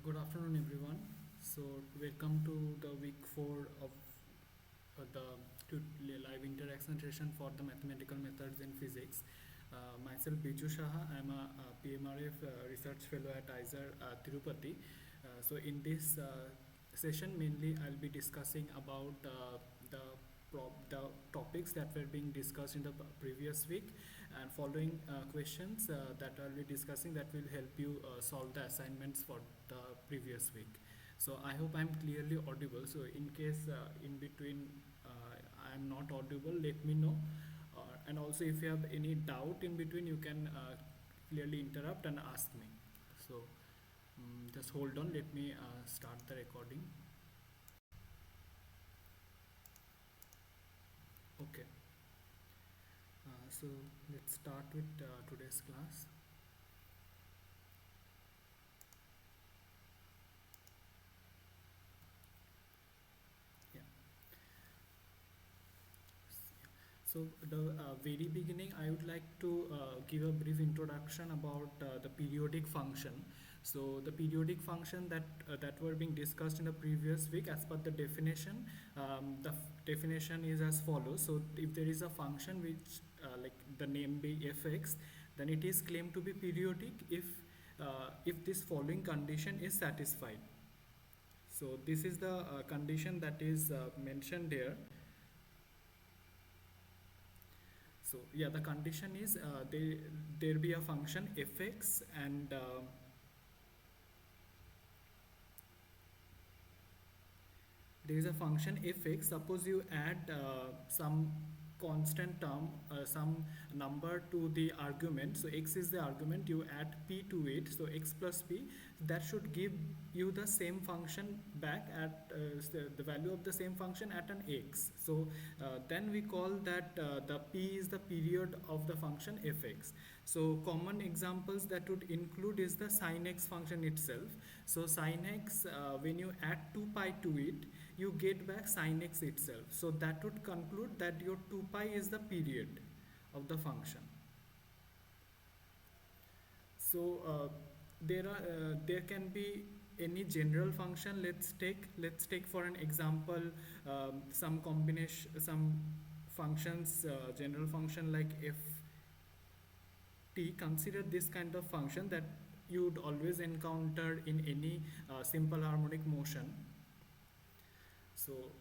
Good afternoon, everyone. So, welcome to the week 4 of the live interaction session for the mathematical methods in physics. Myself, Biju Shaha, I'm a PMRF research fellow at ISER Tirupati. In this session, mainly I'll be discussing about the the topics that were being discussed in the previous week, and following questions that I'll be discussing that will help you solve the assignments for the previous week. So I hope I'm clearly audible. So in case in between I'm not audible, let me know. And also if you have any doubt in between, you can clearly interrupt and ask me. So just hold on, let me start the recording. Okay. So let's start with today's class. Yeah. So the very beginning, I would like to give a brief introduction about the periodic function. So the periodic function that were being discussed in the previous week, as per the definition, definition is as follows. So if there is a function which, like the name be fx, then it is claimed to be periodic if this following condition is satisfied. So this is the condition that is mentioned here. So yeah, the condition is there be a function fx, and there is a function fx. Suppose you add some constant term, some number to the argument. So x is the argument, you add p to it, so x plus p, that should give you the same function back at the value of the same function at an x. So then we call that the p is the period of the function fx. So common examples that would include is the sin x function itself. So sin x, when you add 2 pi to it, you get back sin x itself. So that would conclude that your 2 pi is the period of the function. So there can be any general function. Let's take for an example some combination, some functions, general function like f t. Consider this kind of function that you would always encounter in any simple harmonic motion. So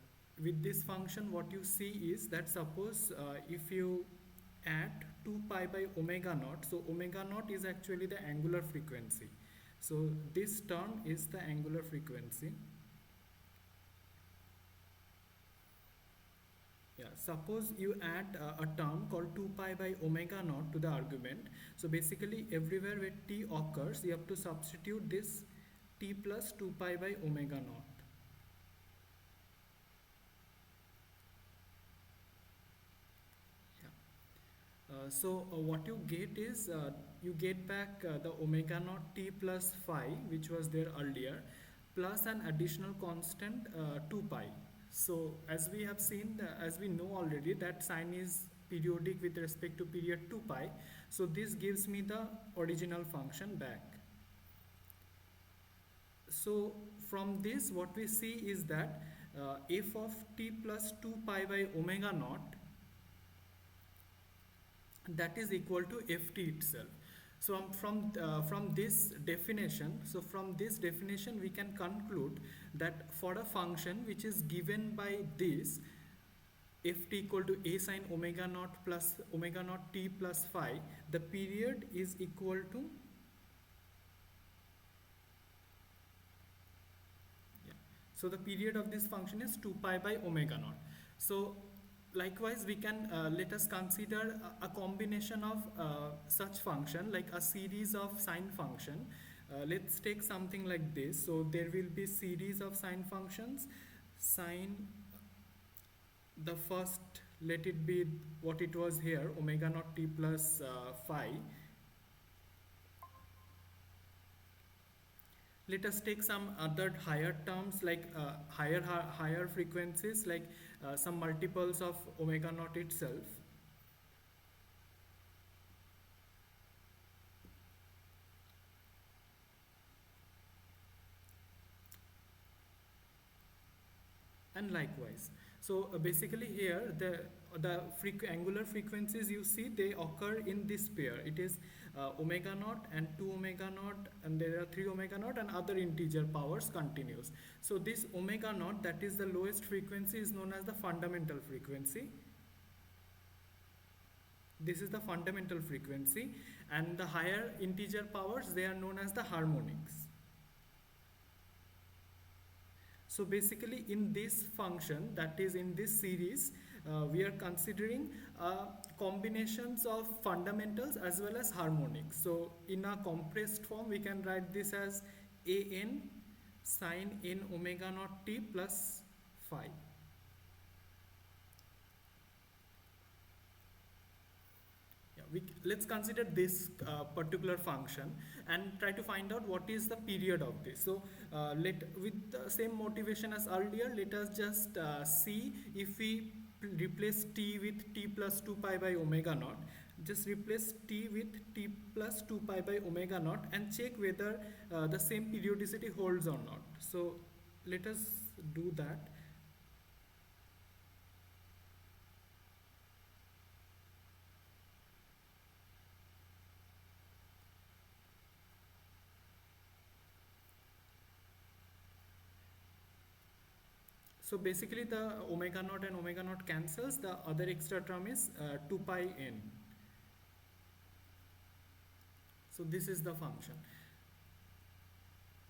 with this function, what you see is that suppose if you add 2 pi by omega naught, so omega naught is actually the angular frequency. So this term is the angular frequency. Yeah, suppose you add a term called 2 pi by omega naught to the argument. So basically everywhere where t occurs, you have to substitute this t plus 2 pi by omega naught. What you get is you get back the omega naught t plus phi, which was there earlier, plus an additional constant 2 pi. So as we have seen, as we know already, that sine is periodic with respect to period 2 pi. So this gives me the original function back. So from this, what we see is that f of t plus 2 pi by omega naught, that is equal to ft itself. So from this definition, we can conclude that for a function which is given by this ft equal to a sine omega naught plus omega naught t plus phi, the period is equal to, yeah, so the period of this function is 2 pi by omega naught. So likewise, we can let us consider a combination of such function, like a series of sine function. Let's take something like this. So there will be series of sine functions. Sine, the first, let it be what it was here, omega naught t plus phi. Let us take some other higher terms, like higher frequencies, like some multiples of omega naught itself. and likewise. So basically here the angular frequencies you see, they occur in this pair. It is omega naught and 2 omega naught, and there are 3 omega naught and other integer powers continues. So this omega naught, that is the lowest frequency, is known as the fundamental frequency. This is the fundamental frequency, and the higher integer powers, they are known as the harmonics. So basically in this function, that is in this series, we are considering combinations of fundamentals as well as harmonics. So in a compressed form, we can write this as an sine n omega naught t plus phi. Let's consider this particular function and try to find out what is the period of this. So with the same motivation as earlier, let us just see if we replace t with t plus 2 pi by omega naught. Just replace t with t plus 2 pi by omega naught and check whether the same periodicity holds or not. So let us do that. So basically the omega naught and omega naught cancels. The other extra term is 2 pi n. So this is the function.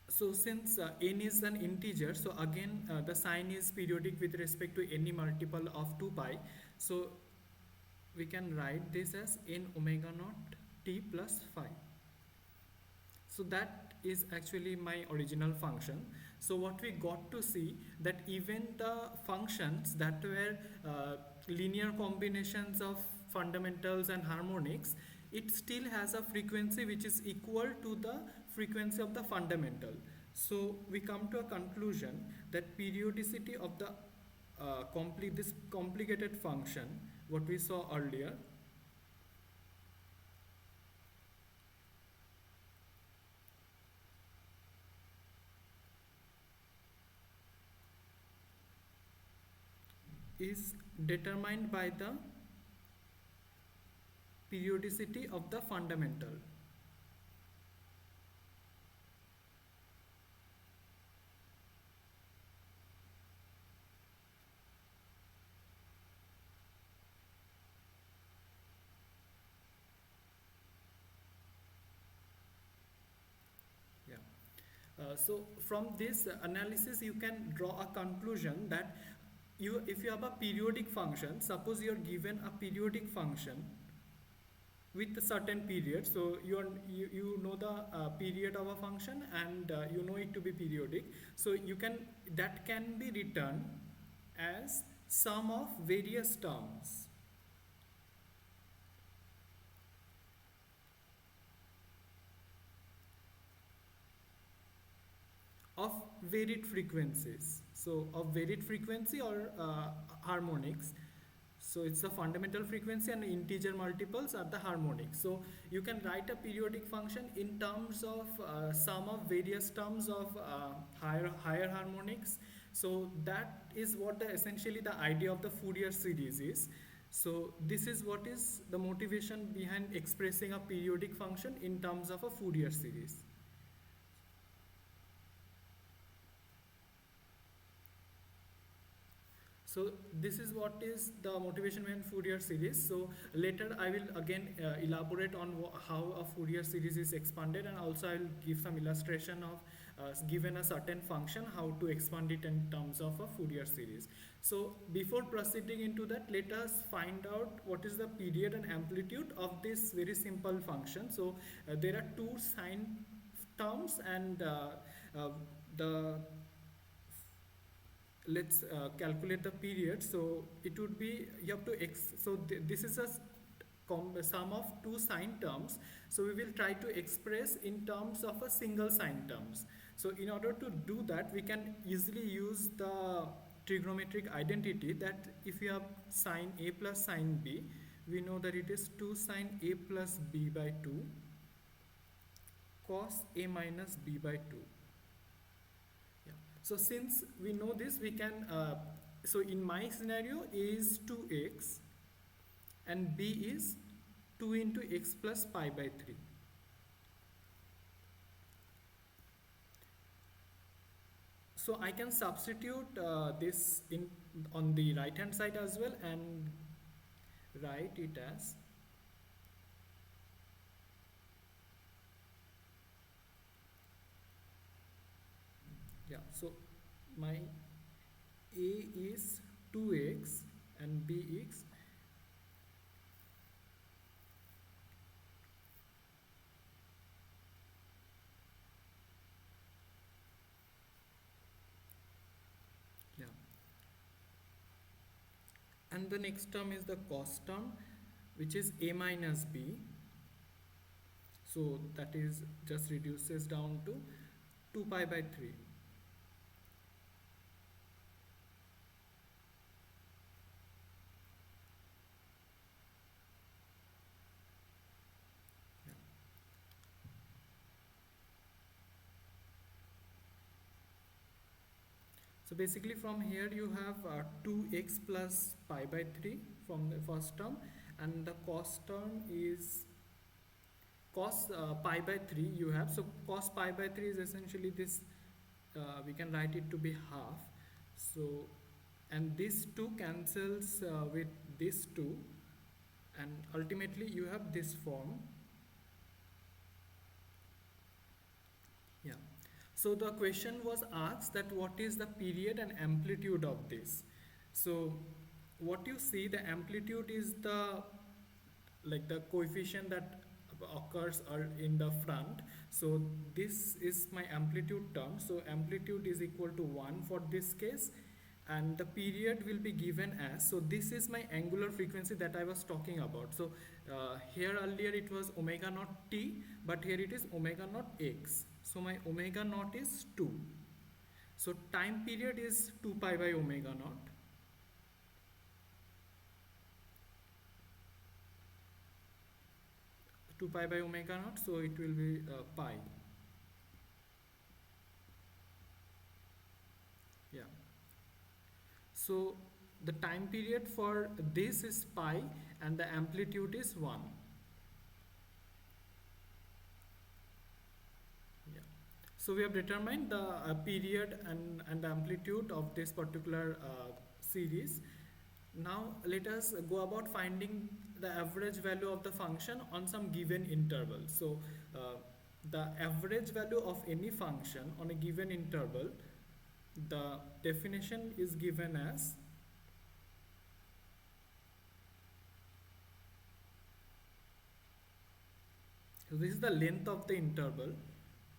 So since n is an integer, so again the sign is periodic with respect to any multiple of 2 pi. So we can write this as n omega naught t plus phi. So that is actually my original function. So what we got to see, that even the functions that were linear combinations of fundamentals and harmonics, it still has a frequency which is equal to the frequency of the fundamental. So we come to a conclusion that periodicity of the this complicated function, what we saw earlier, is determined by the periodicity of the fundamental. Yeah. So from this analysis, you can draw a conclusion that if you have a periodic function, suppose you are given a periodic function with a certain period, so you know the period of a function, and you know it to be periodic, so that can be written as sum of various terms of varied frequencies. So of varied frequency or harmonics. So it's the fundamental frequency and integer multiples are the harmonics. So you can write a periodic function in terms of sum of various terms of higher harmonics. So that is what essentially the idea of the Fourier series is. So this is what is the motivation behind expressing a periodic function in terms of a Fourier series. So this is what is the motivation behind Fourier series. So later I will again elaborate on how a Fourier series is expanded, and also I will give some illustration of given a certain function, how to expand it in terms of a Fourier series. So before proceeding into that, let us find out what is the period and amplitude of this very simple function. So there are two sine terms, and let's calculate the period. So it would be, you have to this is a sum of two sine terms, so we will try to express in terms of a single sine terms. So in order to do that, we can easily use the trigonometric identity that if you have sine a plus sine b, we know that it is 2 sine a plus b by 2 cos a minus b by 2. Yeah. So since we know this, we can, so in my scenario A is 2x and B is 2 into x plus pi by 3. So I can substitute this in on the right hand side as well and write it as, yeah, so my A is 2x and B is, yeah, and the next term is the cos term, which is A minus B. So that is just reduces down to 2 pi by 3. Yeah. So basically from here you have 2x plus pi by 3 from the first term, and the cos term is cos pi by 3 you have. So cos pi by 3 is essentially this, we can write it to be half. So, and this 2 cancels with this 2, and ultimately you have this form. Yeah. So the question was asked that what is the period and amplitude of this. So what you see, the amplitude is the, like the coefficient that occurs are in the front. So this is my amplitude term. So amplitude is equal to 1 for this case, and the period will be given as, so this is my angular frequency that I was talking about. So here earlier it was omega naught t, but here it is omega naught x. So my omega naught is 2. So time period is 2 pi by omega naught. 2 pi by omega naught, so it will be pi. Yeah. So the time period for this is pi and the amplitude is 1. Yeah. So we have determined the period and the amplitude of this particular series. Now let us go about finding the average value of the function on some given interval. So the average value of any function on a given interval, the definition is given as, so this is the length of the interval.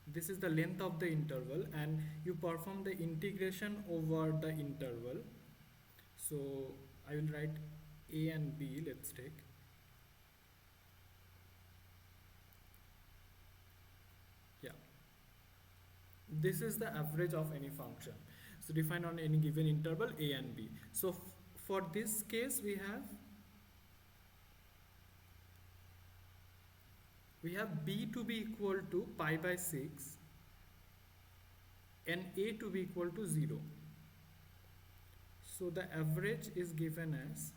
This is the length of the interval, and you perform the integration over the interval. So I will write A and B, let's take. Yeah. This is the average of any function. So defined on any given interval A and B. So for this case we have B to be equal to pi by 6 and A to be equal to 0. So the average is given as,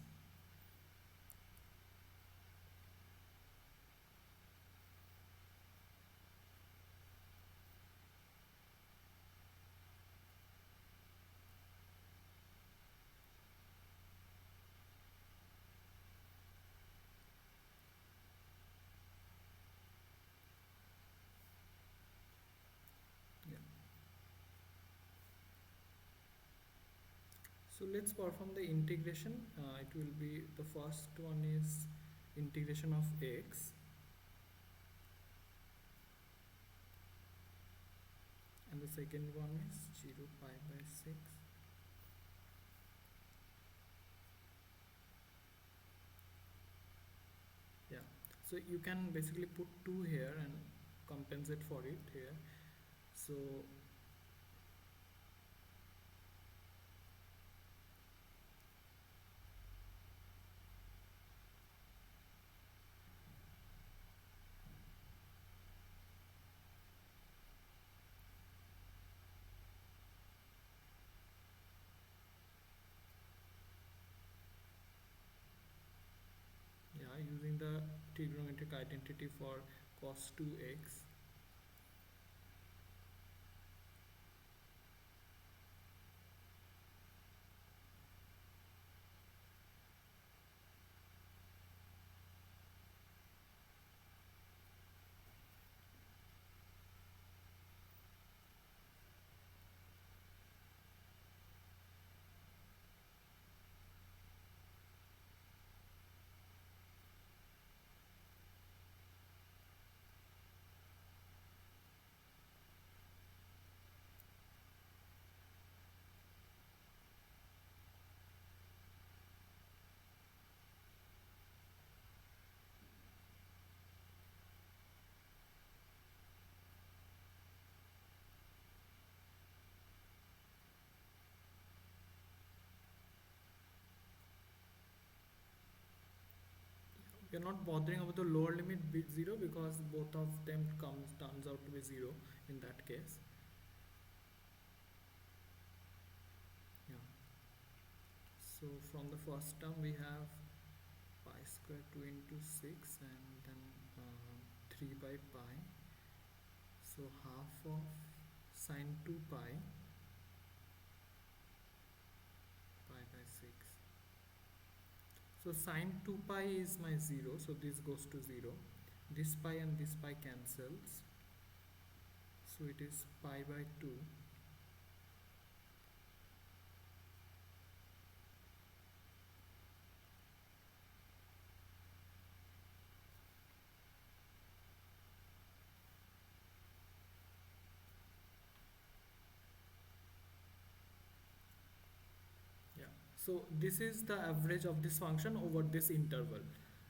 yeah. So let's perform the integration. It will be, the first one is integration of x, and the second one is 0 pi by 6. Yeah, so you can basically put 2 here and compensate for it here. So trigonometric identity for cos 2x. We are not bothering about the lower limit be 0 because both of them turns out to be 0 in that case. Yeah. So from the first term we have pi square 2 into 6 and then 3 by pi. So half of sine 2 pi by 6. So sine 2 pi is my 0, so this goes to 0. This pi and this pi cancels. So it is pi by 2. Yeah. So this is the average of this function over this interval.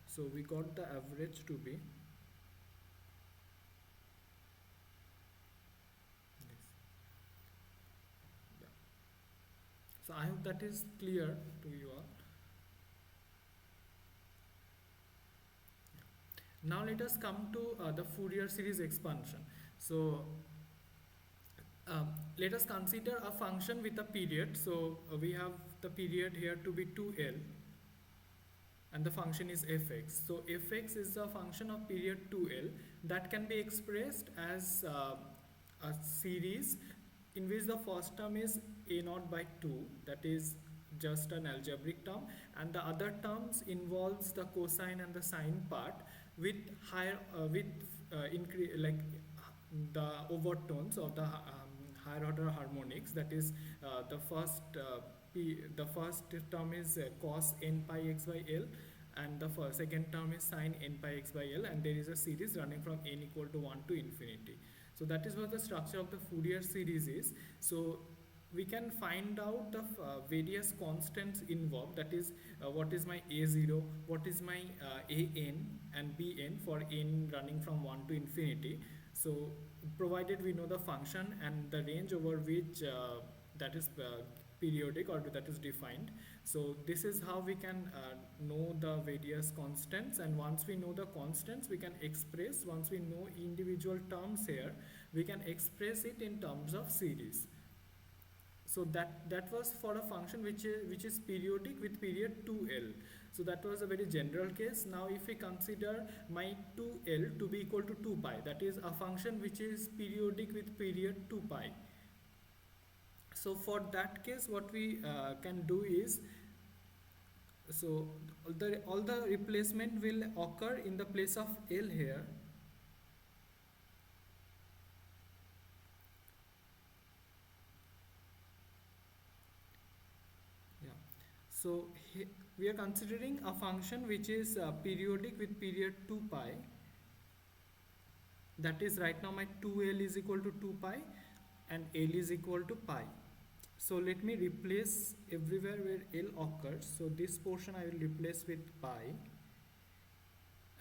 So we got the average to be this. Yeah. So I hope that is clear to you all. Now let us come to the Fourier series expansion. So let us consider a function with a period. So we have the period here to be 2L and the function is fx. So fx is a function of period 2L that can be expressed as a series in which the first term is a naught by 2, that is just an algebraic term, and the other terms involves the cosine and the sine part with higher like the overtones of the higher order harmonics, that is the first term is cos n pi x by L and the second term is sine n pi x by L, and there is a series running from n equal to 1 to infinity. So that is what the structure of the Fourier series is. So we can find out the various constants involved, that is what is my a0, what is my an and bn for n running from 1 to infinity. So provided we know the function and the range over which that is periodic or that is defined. So this is how we can know the various constants, and once we know the constants we can express, once we know individual terms here, we can express it in terms of series. So that was for a function which is periodic with period 2L. So that was a very general case. Now if we consider my 2L to be equal to 2 pi, that is a function which is periodic with period 2 pi. So for that case what we can do is, so all the replacement will occur in the place of L here. So we are considering a function which is periodic with period 2 pi. That is right now my 2L is equal to 2 pi and L is equal to pi. So let me replace everywhere where L occurs. So this portion I will replace with pi,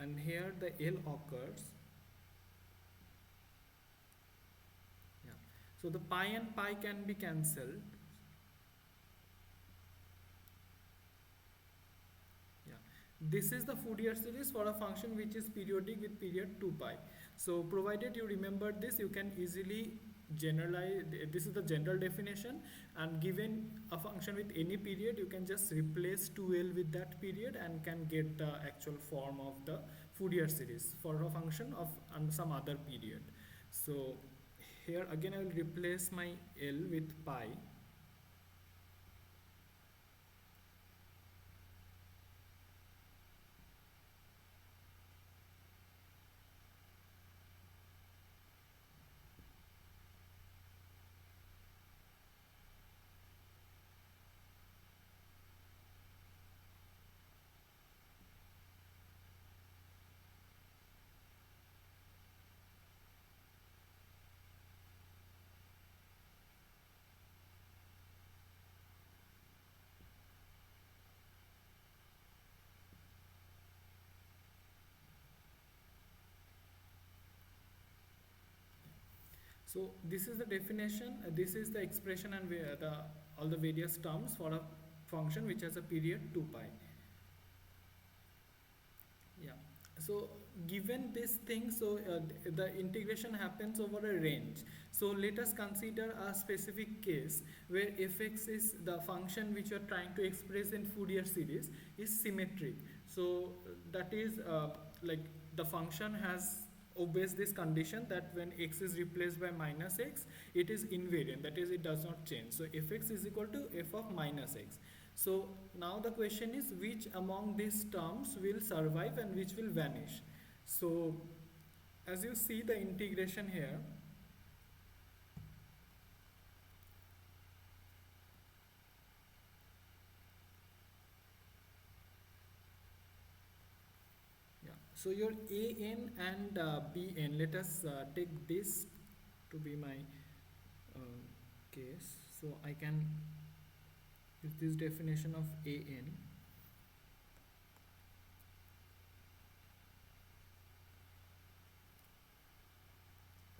and here the L occurs. Yeah. So the pi and pi can be cancelled. This is the Fourier series for a function which is periodic with period 2 pi. So provided you remember this, you can easily generalize. This is the general definition, and given a function with any period, you can just replace 2L with that period and can get the actual form of the Fourier series for a function of some other period. So here again I will replace my L with pi. So this is the definition, this is the expression and the all the various terms for a function which has a period 2 pi. Yeah. So given this thing, so the integration happens over a range. So let us consider a specific case where fx is the function which you are trying to express in Fourier series is symmetric. So that is like the function has obeys this condition that when x is replaced by minus x, it is invariant, that is it does not change. So fx is equal to f of minus x. So now the question is which among these terms will survive and which will vanish. So as you see the integration here, yeah. So your an and bn, let us take this to be my case. So I can use this definition of an.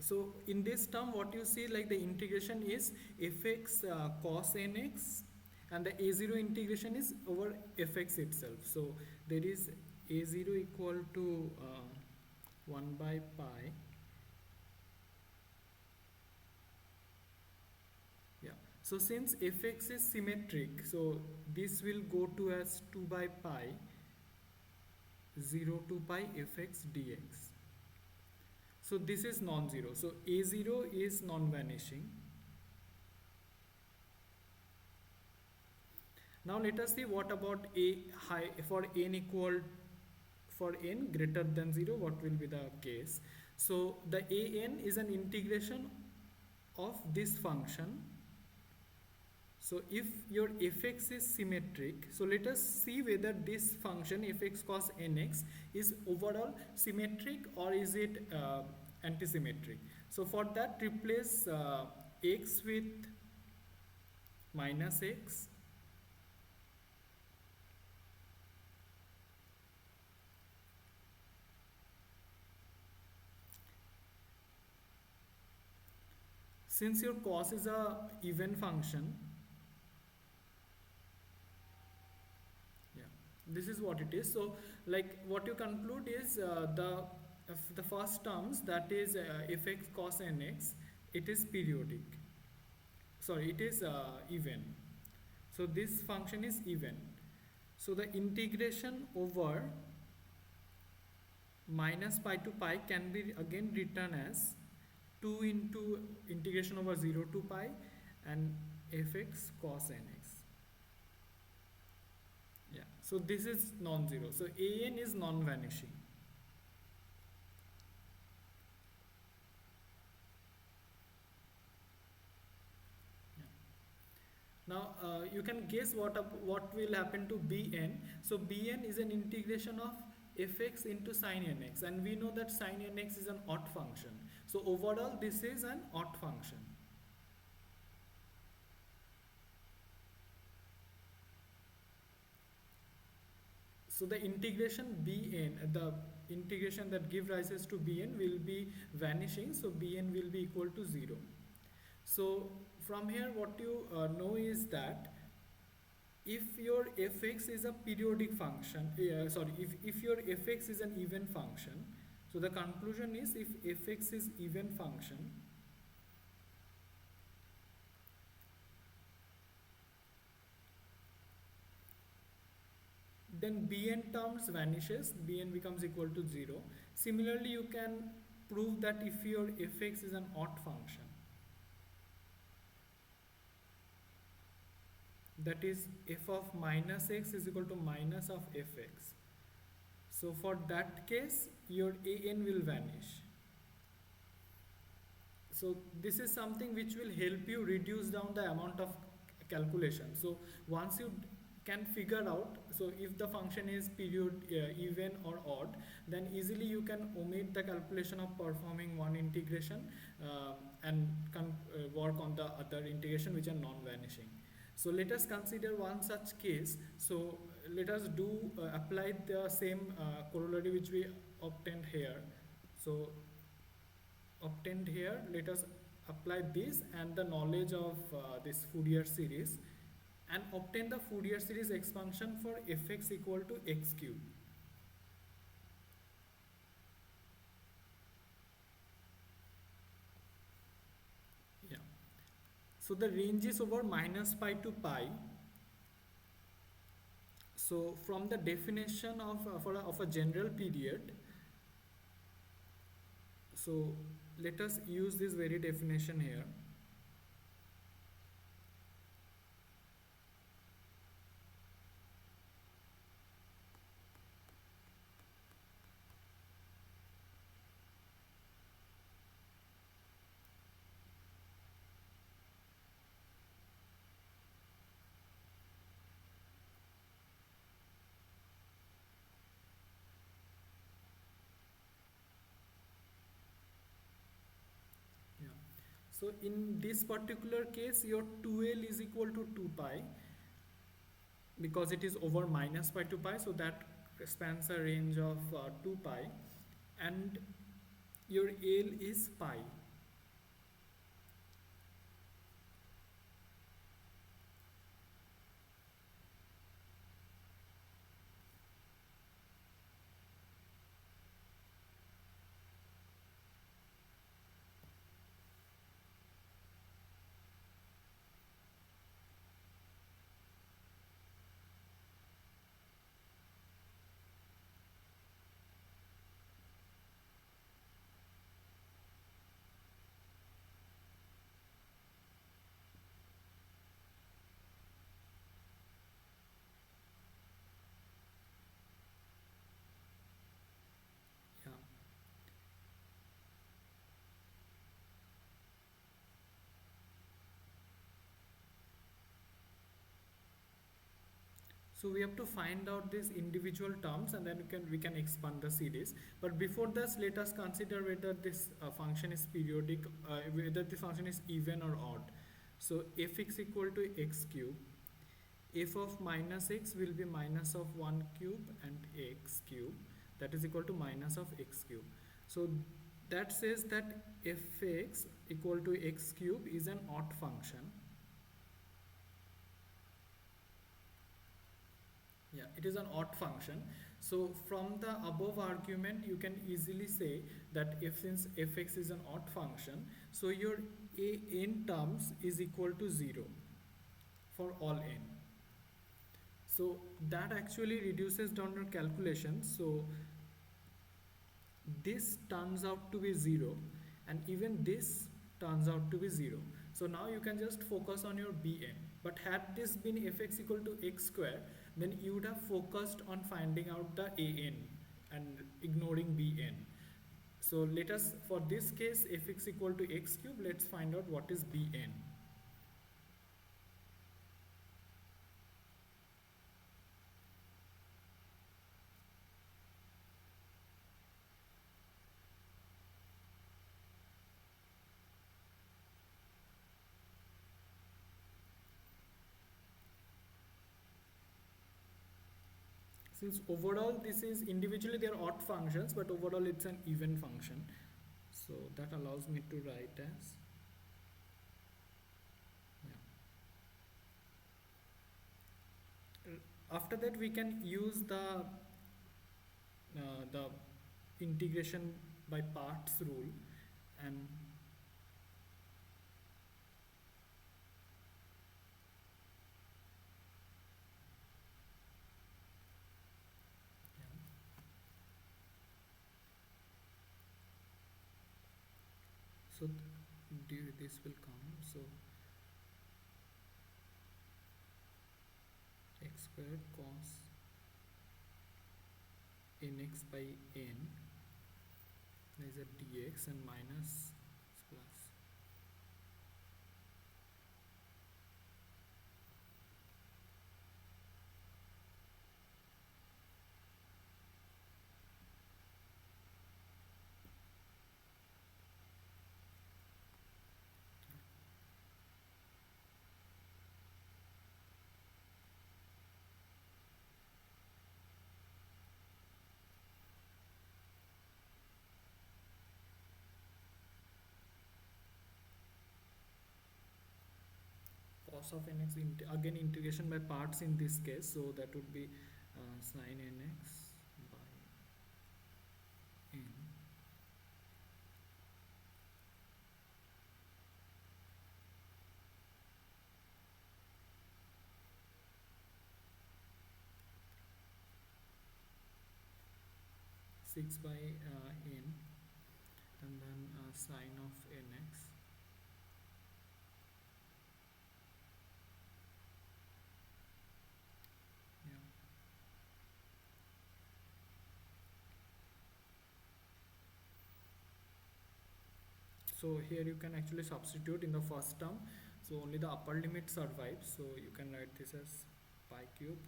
So in this term what you see, like the integration is fx cos nx, and the a0 integration is over fx itself. So there is a0 equal to 1 by pi. Yeah. So since fx is symmetric, so this will go to as 2 by pi 0 to pi fx dx. So this is non-zero. So a0 is non-vanishing. Now let us see what about a high for n equal, for n greater than 0, what will be the case. So the an is an integration of this function. So if your fx is symmetric, so let us see whether this function fx cos nx is overall symmetric or is it antisymmetric. So for that replace x with minus x, since your cos is a even function, yeah, this is what it is. So like what you conclude is the first terms, that is fx cos nx, it is periodic, sorry, it is even. So this function is even. So the integration over minus pi to pi can be again written as 2 into integration over 0 to pi and fx cos nx. Yeah. So this is non-zero. So an is non-vanishing. Now you can guess what will happen to bn. So bn is an integration of fx into sin nx, and we know that sin nx is an odd function. So overall this is an odd function. So the integration bn, the integration that give rises to bn will be vanishing. So bn will be equal to 0. So from here what you know is that if your fx is a periodic function, if your fx is an even function, so the conclusion is if fx is even function, then bn terms vanishes, bn becomes equal to 0. Similarly, you can prove that if your fx is an odd function, that is f of minus x is equal to minus of fx. So for that case, your an will vanish. So this is something which will help you reduce down the amount of calculation. So once you can figure out, so if the function is period even or odd, then easily you can omit the calculation of performing one integration and work on the other integration which are non-vanishing. So let us consider one such case. So let us do apply the same corollary which we obtained here. So obtained here, let us apply this and the knowledge of this Fourier series and obtain the Fourier series expansion for fx equal to x cube. Yeah. So the range is over minus pi to pi. So from the definition of a general period, so let us use this very definition here. Yeah. So in this particular case, your 2l is equal to 2 pi because it is over minus pi to pi, so that spans a range of 2 pi, and your L is pi. Yeah. So we have to find out these individual terms and then we can expand the series. But before this, let us consider whether this function is periodic, whether the function is even or odd. So fx equal to x cube, f of minus x will be minus of 1 cube and x cube, that is equal to minus of x cube. So that says that fx equal to x cube is an odd function. Yeah, it is an odd function. So from the above argument, you can easily say that if since fx is an odd function, so your n terms is equal to 0 for all n. So that actually reduces down your calculation. So this turns out to be 0 and even this turns out to be 0. So now you can just focus on your bn. But had this been fx equal to x square, then you would have focused on finding out the an and ignoring bn. So let us, for this case, fx equal to x cube, let's find out what is bn. Since overall this is individually they are odd functions, but overall it's an even function. So that allows me to write as, yeah. After that we can use the integration by parts rule, and So this will come. So x squared cos nx by n, there is a dx and minus plus. Cos of nx, again integration by parts in this case, so that would be sin nx by n 6 by n, and then sine of nx. Yeah. So here you can actually substitute in the first term, so only the upper limit survives, so you can write this as pi cube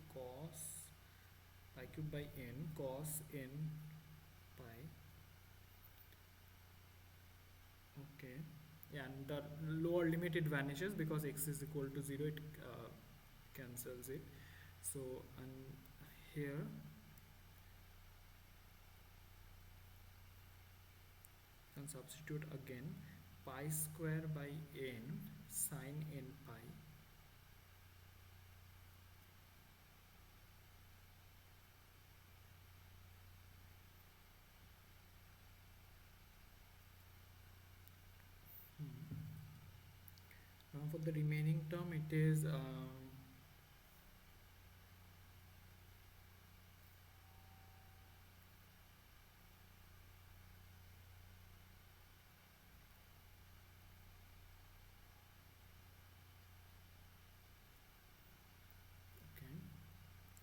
by n cos n pi. Okay. Yeah, and the lower limit it vanishes because x is equal to 0, it cancels it. So, and here can substitute again pi square by n sine n pi. Now for the remaining term, it is okay,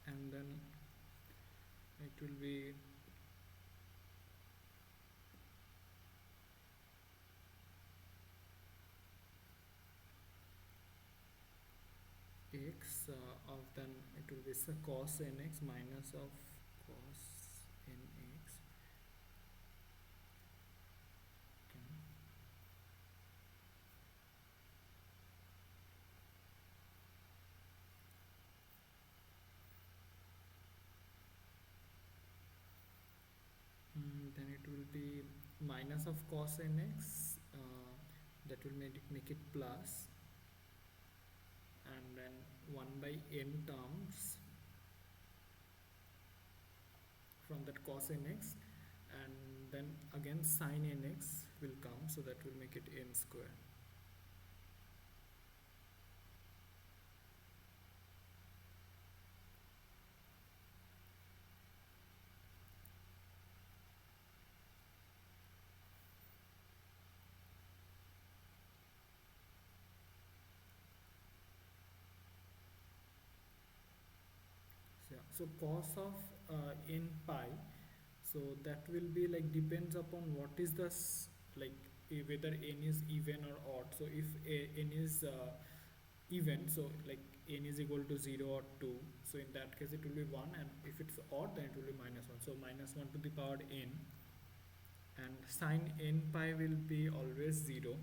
and then it will be x of, then it will be cos nx minus of cos nx. Okay. Then it will be minus of cos nx, that will make it plus, and then 1 by n terms from that cos nx, and then again sin nx will come, so that will make it n square. So, yeah, so cos of n pi, so that will be like depends upon what is the like whether n is even or odd. So if n is even, so like n is equal to 0 or 2, so in that case it will be 1, and if it's odd then it will be minus 1, so minus 1 to the power n, and sin n pi will be always 0.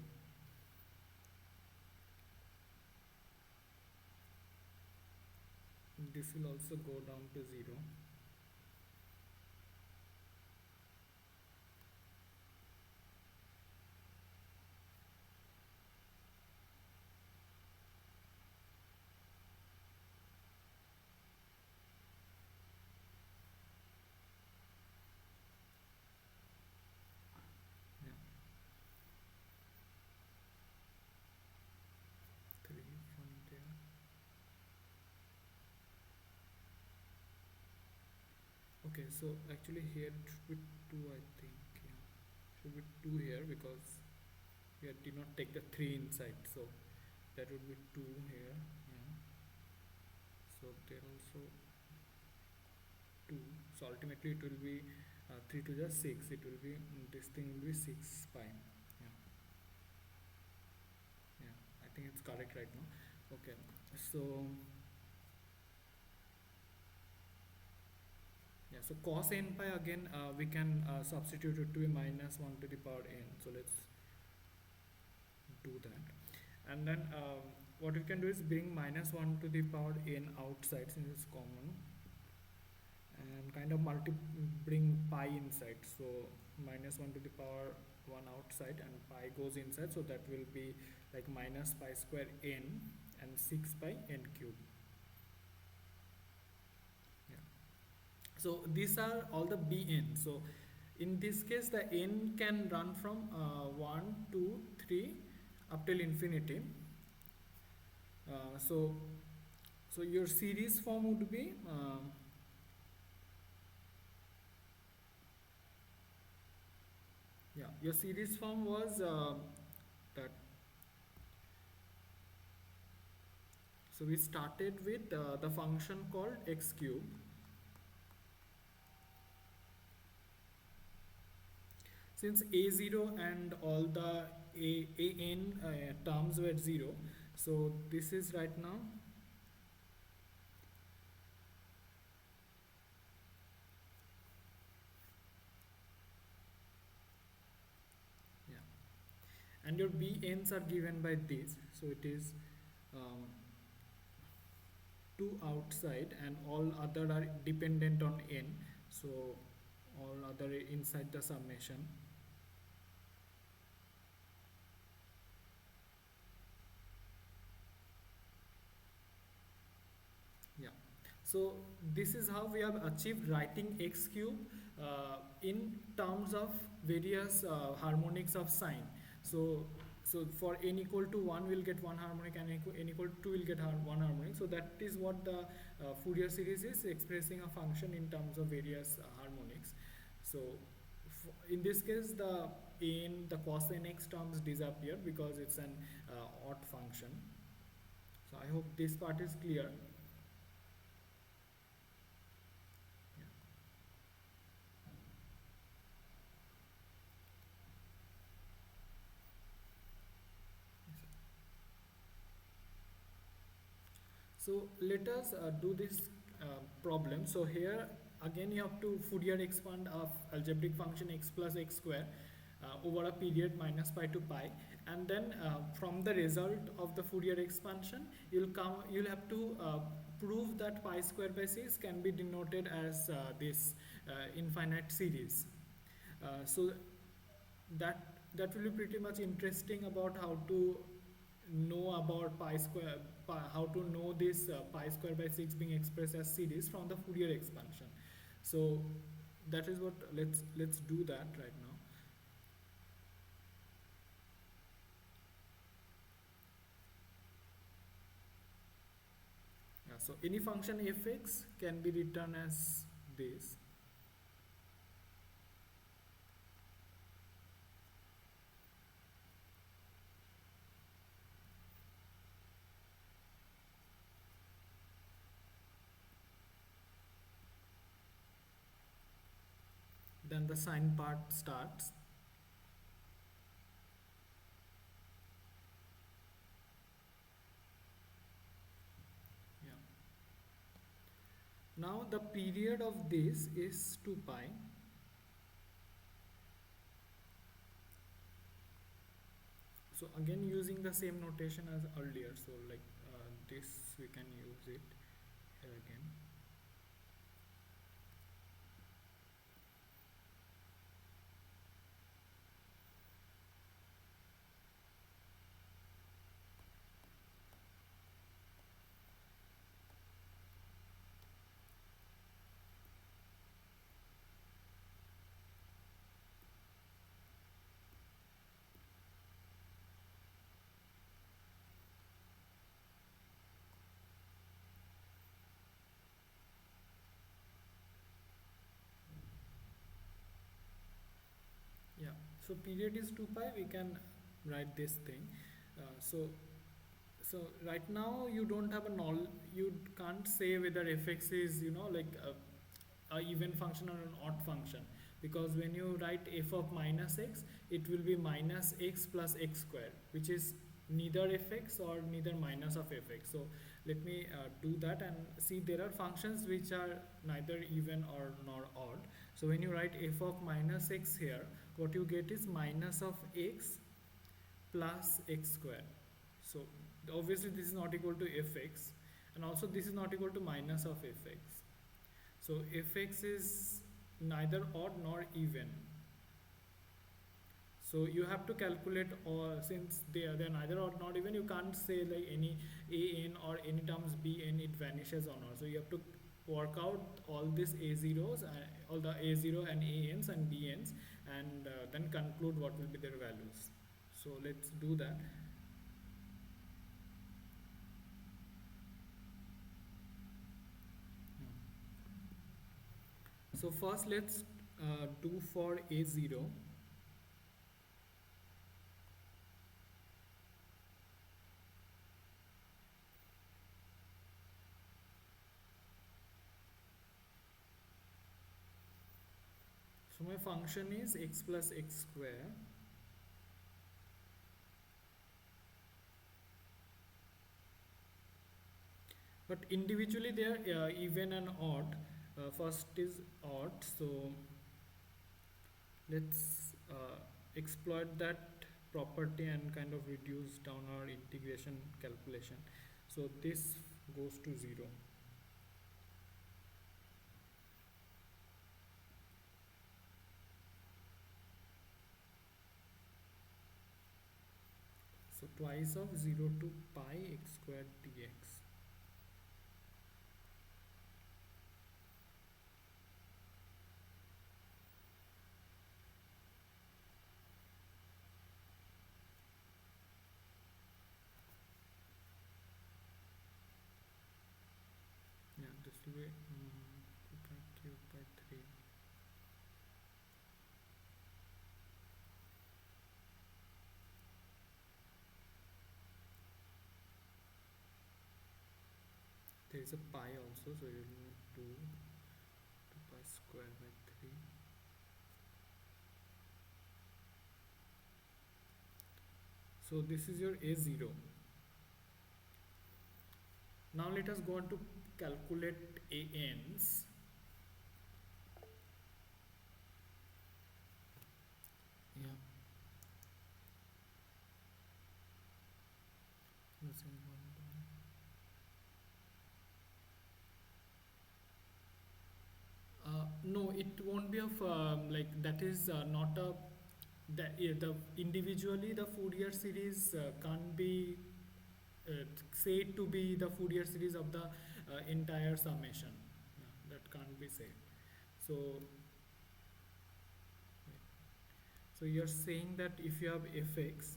This will also go down to 0. Yeah. 3 from there. Okay, so actually here it should be 2, I think. Yeah, should be 2 here because we did not take the 3 inside, so that would be 2 here. Yeah. So there also 2, so ultimately it will be 3 to the 6, it will be this thing will be 6 pi. Yeah, yeah, I think it's correct right now. Okay, so yeah, so cos n pi again, we can substitute it to be minus 1 to the power n. So let's do that. And then what we can do is bring minus 1 to the power n outside since it's common, and kind of bring pi inside. So minus 1 to the power 1 outside and pi goes inside. So that will be like minus pi square n and 6 pi n cube. So these are all the bn. So in this case the n can run from 1 2 3 up till infinity. So your series form would be yeah, your series form was that. So we started with the function called x cube. Since a0 and all the an terms were 0, so this is right now yeah, and your bn's are given by this. So it is um, 2 outside and all other are dependent on n, so all other inside the summation. Yeah, so this is how we have achieved writing x cube in terms of various harmonics of sine. So for n equal to 1 we'll get 1 harmonic, and n equal to 2 will get 1 harmonic. So that is what the Fourier series is, expressing a function in terms of various harmonics. So in this case the cos nx terms disappear because it's an odd function. So I hope this part is clear. So let us do this problem. So here again you have to Fourier expand of algebraic function x plus x square over a period minus pi to pi, and then from the result of the Fourier expansion you'll have to prove that pi square by 6 can be denoted as this infinite series. So that will be pretty much interesting about how to know about how to know this pi square by 6 being expressed as series from the Fourier expansion. So that is what let's do that right now. Yeah, so any function fx can be written as this. Then the sine part starts. Yeah. Now the period of this is 2 pi. So again using the same notation as earlier, so like this we can use it here again. Yeah, so period is 2 pi, we can write this thing. So right now you don't have a null. You can't say whether fx is, like a even function or an odd function, because when you write f of minus x, it will be minus x plus x square, which is neither fx or neither minus of fx. So let me do that and see, there are functions which are neither even or nor odd. So when you write f of minus x here, what you get is minus of x plus x square. So obviously this is not equal to fx, and also this is not equal to minus of fx. So fx is neither odd nor even. So you have to calculate, or since they are neither odd nor even, you can't say like any an or any terms bn, it vanishes or not. So you have to work out all these a zeros, all the a zero and ans and bns, and then conclude what will be their values. So let's do that. So first let's do for a0. So my function is x plus x square, but individually they are even and odd. First is odd, so let's exploit that property and kind of reduce down our integration calculation. So this goes to 0. So twice of 0 to pi x squared dx. Yeah, this will be 2 pi cube by 3. There is a pi also, so you will do 2 pi square by 3. So this is your a0. Now let us go on to calculate ans. Yeah. Using 1 by. No, it won't be of like that is not a that the individually the Fourier series can't be said to be the Fourier series of the entire summation. Yeah, that can't be said. So so you're saying that if you have fx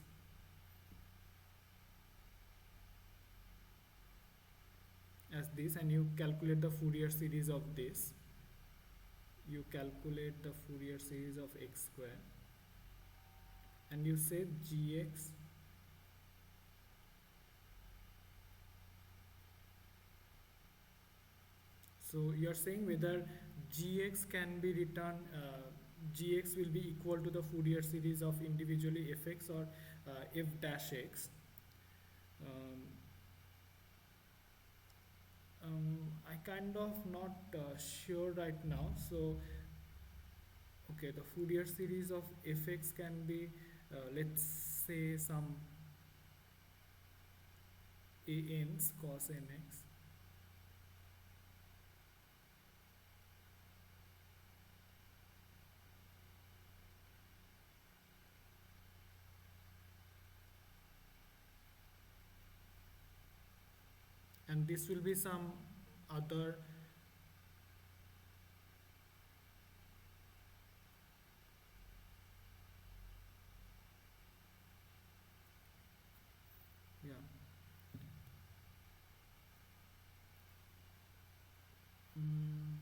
as this and you calculate the Fourier series of this, you calculate the Fourier series of x square, and you say gx so you're saying whether gx can be written, gx will be equal to the Fourier series of individually fx or f dash x. um, I kind of not sure right now. So okay, the Fourier series of fx can be let's say some ans cos nx, and this will be some other. Yeah. Mm.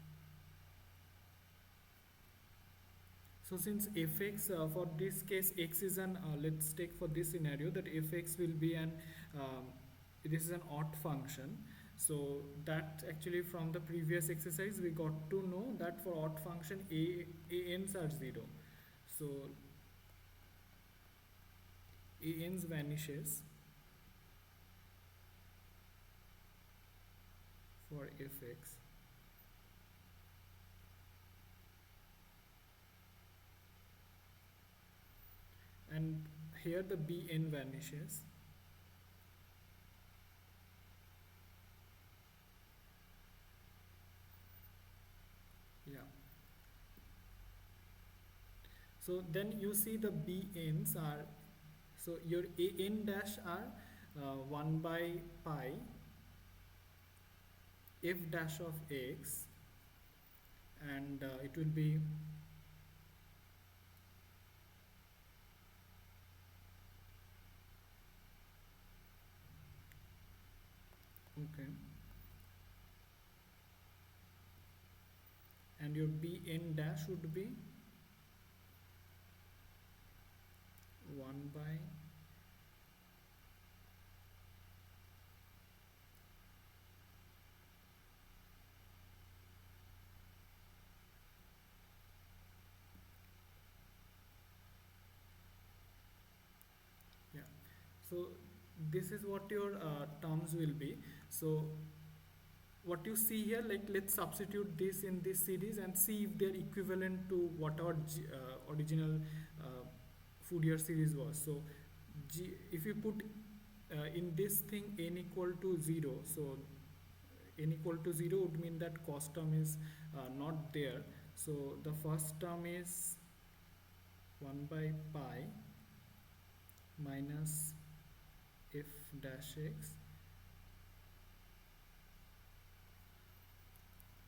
So since fx for this case x is an let's take for this scenario that fx will be an um, this is an odd function. So that actually from the previous exercise we got to know that for odd function a n's are 0. So a n's vanishes for fx, and here the bn vanishes. Yeah. So then you see the bn's are, so your an dash are 1 by pi f dash of x, and it will be okay, and your bn dash would be 1 by, yeah. So this is what your terms will be. So what you see here, like let's substitute this in this series and see if they're equivalent to what our original uh, Fourier series was. So if you put in this thing n equal to 0, so n equal to 0 would mean that cos term is not there. So the first term is 1 by pi minus f dash x.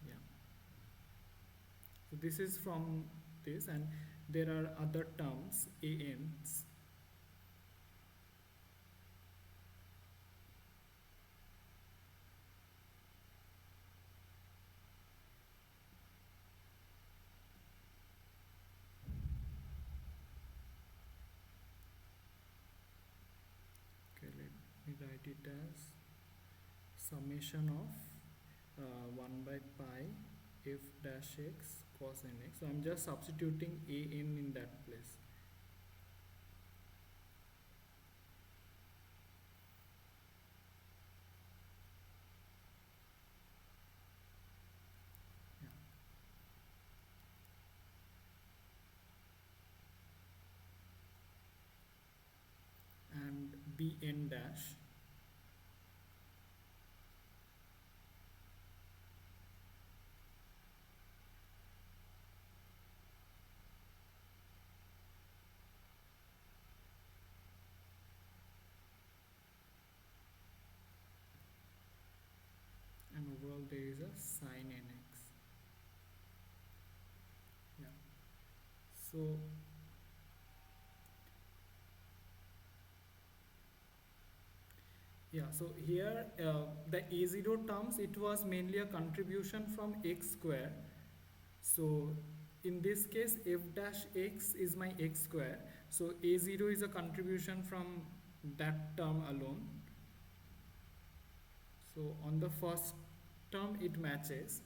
Yeah. So this is from this, and there are other terms an's. Okay, let me write it as summation of 1 by pi f dash x cos nx. So I'm just substituting an in that place. Yeah. And bn dash, and overall there is a sin nx. Yeah. So yeah, so here the a0 terms, it was mainly a contribution from x square. So in this case f dash x is my x square, so a0 is a contribution from that term alone. So on the first term it matches,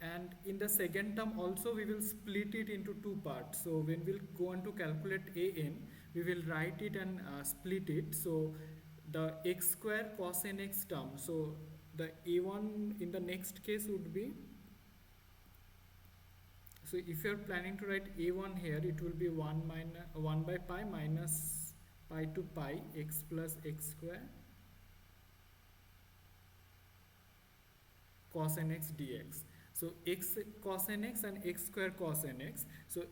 and in the second term also we will split it into two parts. So when we'll go on to calculate an, we will write it and split it. So the x square cos nx term, so the a1 in the next case would be, so if you're planning to write a1 here, it will be 1 by pi minus pi to pi x plus x square cos nx dx. So x cos nx and x square cos nx. So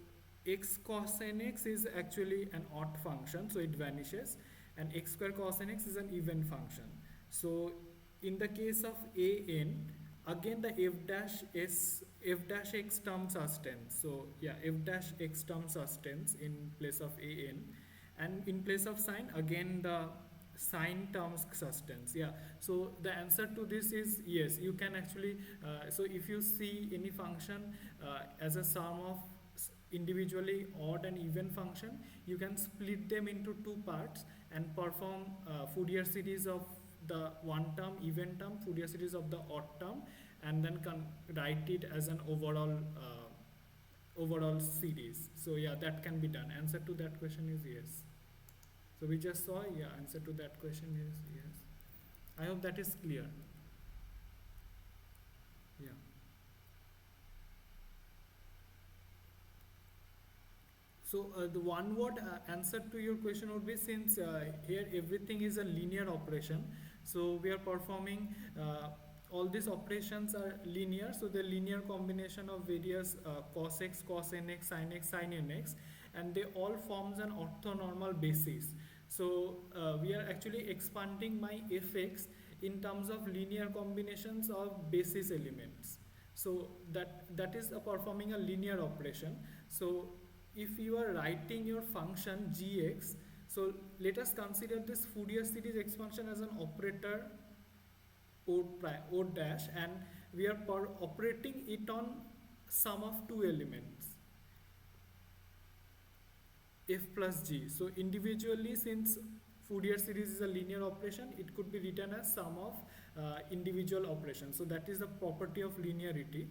x cos nx is actually an odd function, so it vanishes, and x square cos nx is an even function. So in the case of an, again the f dash x term sustains. So yeah, f dash x term sustains in place of an, and in place of sine again the sine terms sustains. Yeah, so the answer to this is yes, you can actually so if you see any function as a sum of individually odd and even function, you can split them into two parts and perform Fourier series of the one term even term, Fourier series of the odd term, and then write it as an overall series. So yeah, that can be done. Answer to that question is yes. So we just saw, yeah, answer to that question is yes. I hope that is clear. Yeah. So the one word answer to your question would be, since here everything is a linear operation, so we are performing all these operations are linear, so the linear combination of various cos x, cos nx, sin nx, and they all forms an orthonormal basis. So we are actually expanding my fx in terms of linear combinations of basis elements. So that is performing a linear operation. So if you are writing your function gx, so let us consider this Fourier series expansion as an operator O dash, and we are operating it on sum of two elements f plus g. So individually, since Fourier series is a linear operation, it could be written as sum of individual operations. So that is the property of linearity.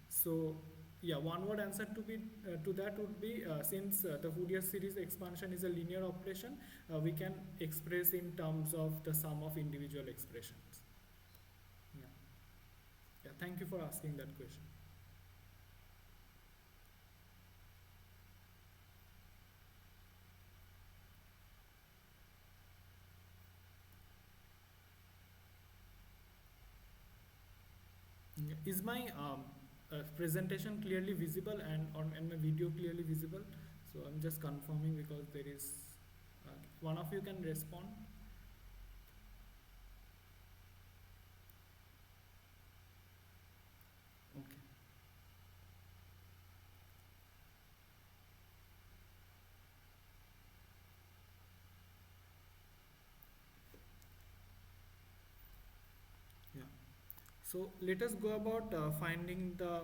So yeah, one word answer to be to that would be, since the Fourier series expansion is a linear operation, we can express in terms of the sum of individual expressions. Yeah. Yeah. Thank you for asking that question. Yeah. Is my presentation clearly visible, and my video clearly visible? So I'm just confirming because there is one of you can respond. Okay. Yeah. So let us go about finding the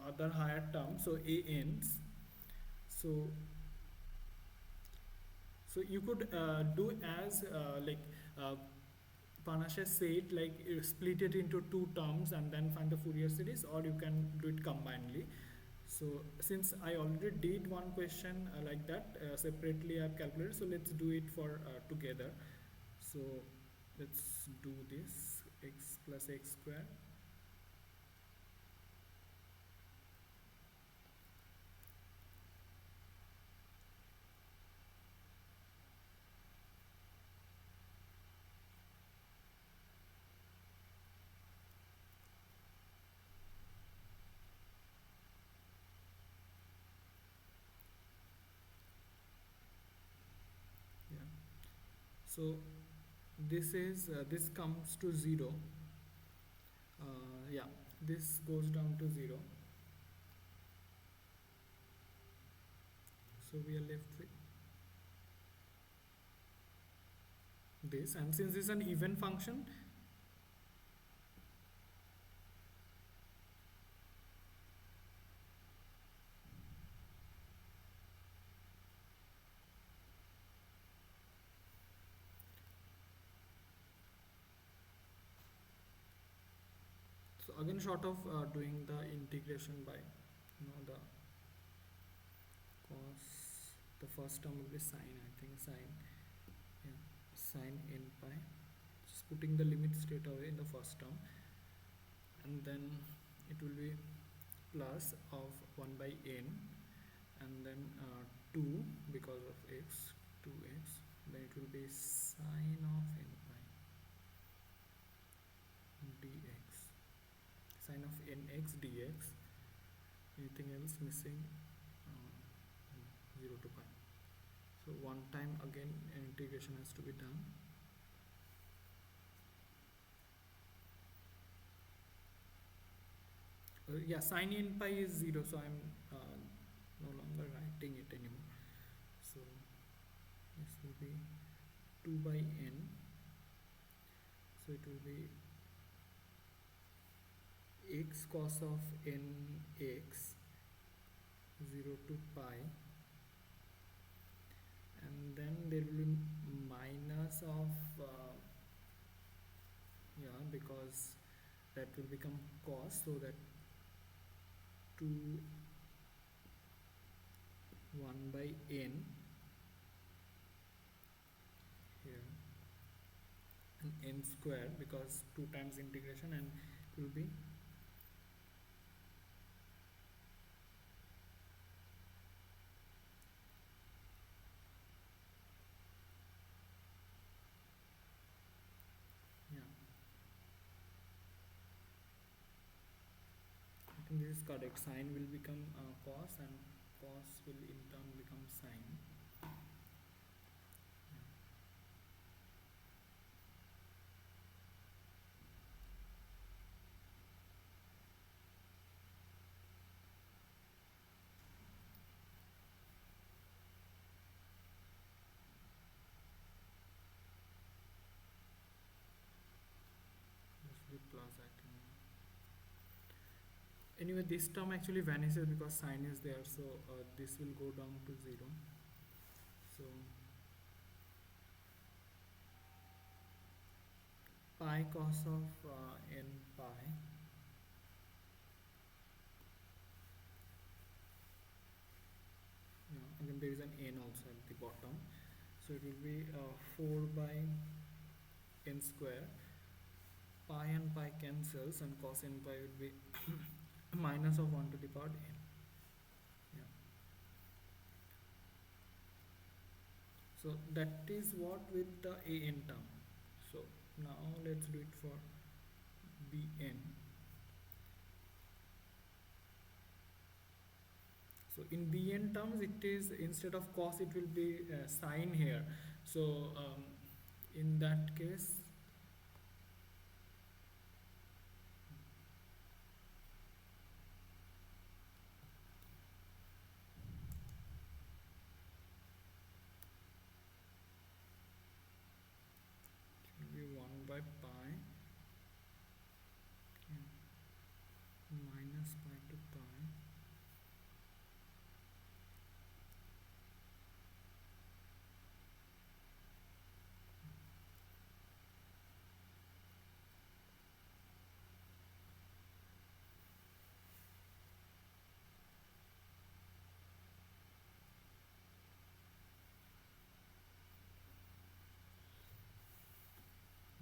other higher term. So ANs. So you could do as Panache said, like split it into two terms and then find the Fourier series, or you can do it combinedly. So since I already did one question like that separately, I've calculated. So let's do it for together. So let's do this x plus x square. Yeah. So this comes to 0. Yeah, this goes down to 0. So we are left with this, and since this is an even function, so again, short of doing the integration by the cos, the first term will be sine, I think sine, yeah, sine n pi, just putting the limit straight away in the first term, and then it will be plus of 1 by n, and then 2 because of x, 2x, then it will be sine of n pi dx, sine of nx dx. Anything else missing? 0 to pi. So one time again integration has to be done. Yeah, sine n pi is 0, so I'm no longer writing it anymore. So this will be 2 by n. So it will be x cos of nx 0 to pi, and then there will be minus of yeah, because that will become cos, so that 2 1 by n here, and n square, because 2 times integration, and it will be yeah, I think this is correct. Sine will become cos, and cos will in turn become sine. This will be plus, I think. Anyway, this term actually vanishes because sine is there, so this will go down to 0. So pi cos of n pi, and then there is an n also at the bottom, so it will be 4 by n square. Pi and pi cancels, and cos n pi will be minus of 1 to the power n. Yeah. So that is what with the an term. So now let's do it for bn. So in bn terms, it is, instead of cos, it will be sine here. So in that case, it will be 1 by pi, minus pi to pi,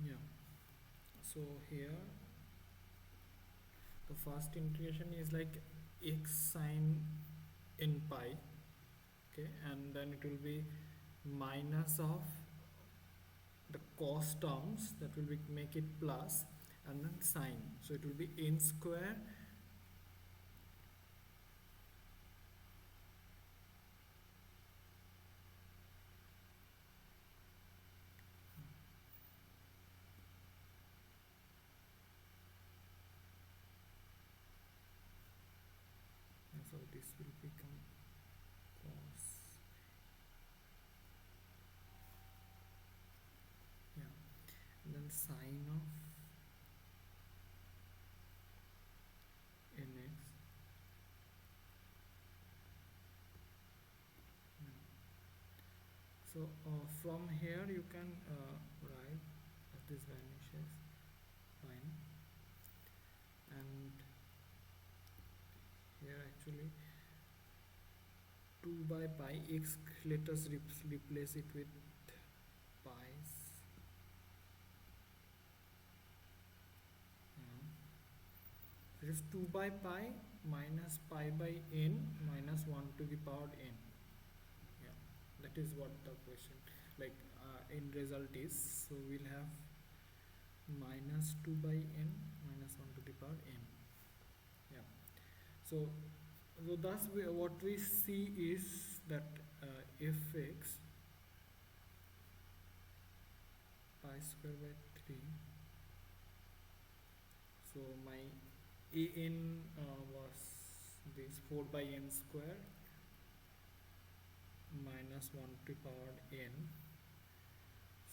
yeah. So here the first integration is like x sine n pi, okay, and then it will be minus of the cos terms, that will be, make it plus, and then sine, so it will be n square so this will become cos, yeah, and then sine of nx, yeah. So from here you can write as this vanishes, fine, and here actually 2 by pi x, let us replace it with pi's. It is 2 by pi minus pi by n minus 1 to the power n. Yeah, that is what the question, like in result is. So we'll have minus 2 by n minus 1 to the power n. Yeah. So thus what we see is that fx pi square by 3. So my an was this 4 by n square minus 1 to the power n.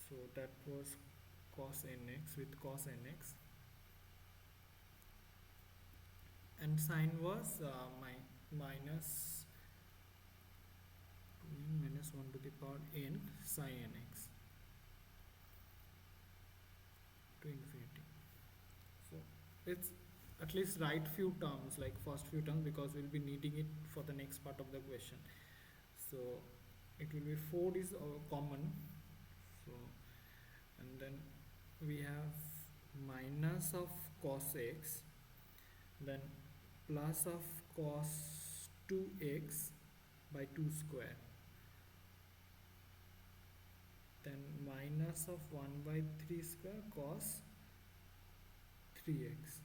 So that was cos nx with cos nx. and sine was minus 2n minus 1 to the power n sin nx to infinity. So let's at least write few terms, like first few terms, because we'll be needing it for the next part of the question. So it will be 4 is common, so and then we have minus of cos x, then plus of cos 2x by 2 square, then minus of 1 by 3 square cos 3x,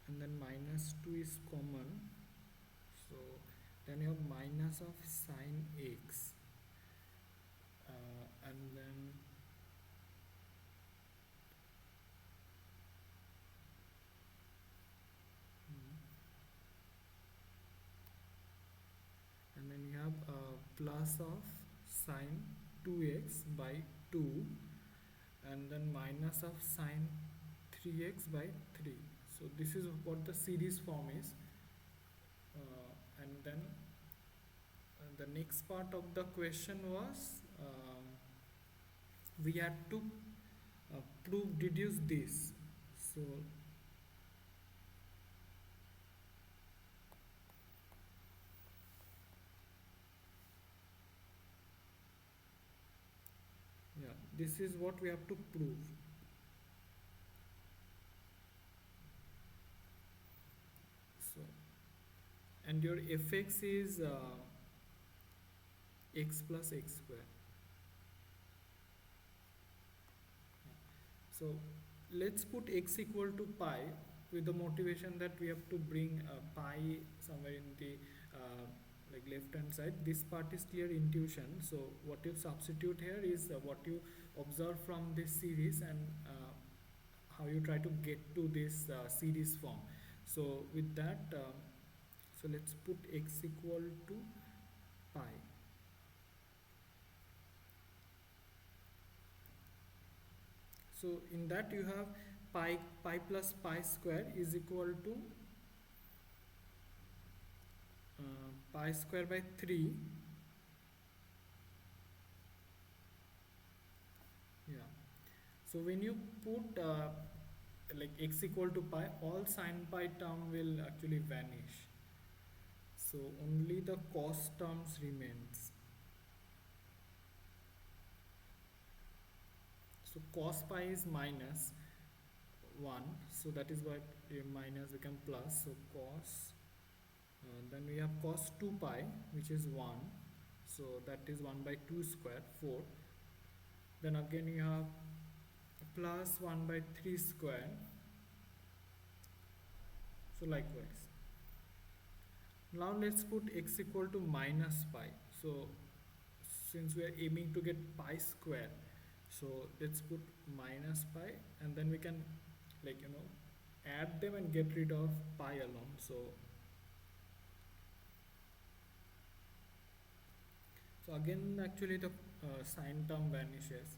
and then minus 2 is common, so then you have minus of sine x, and then you have plus of sine 2x by 2, and then minus of sine 3x by 3. So this is what the series form is, and then the next part of the question was we had to prove deduce this. So yeah, this is what we have to prove. So and your fx is x plus x square. So let's put x equal to pi with the motivation that we have to bring pi somewhere in the like left hand side. This part is clear intuition. So what you substitute here is what you observe from this series, and how you try to get to this series form. So with that, so let's put x equal to pi. So in that you have pi plus pi square is equal to pi square by 3. Yeah. So when you put like x equal to pi, all sin pi term will actually vanish. So only the cos terms remains. So cos pi is minus 1, so that is why minus become plus. So cos, then we have cos 2 pi, which is 1, so that is 1 by 2 square, 4. Then again you have plus 1 by 3 square, so likewise. Now let's put x equal to minus pi. So since we are aiming to get pi square, so let's put minus pi, and then we can, like, add them and get rid of pi alone. So again actually the sine term vanishes,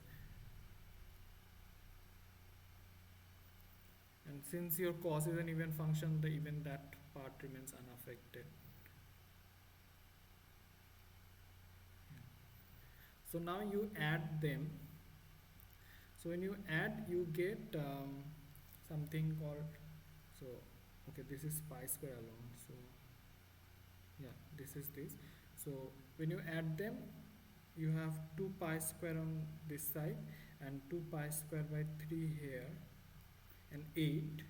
and since your cos is an even function, the even that part remains unaffected. So now you add them. So when you add, you get something called, so okay, this is pi square alone, so yeah, this is this. So when you add them, you have 2 pi square on this side and 2 pi square by 3 here, and 8,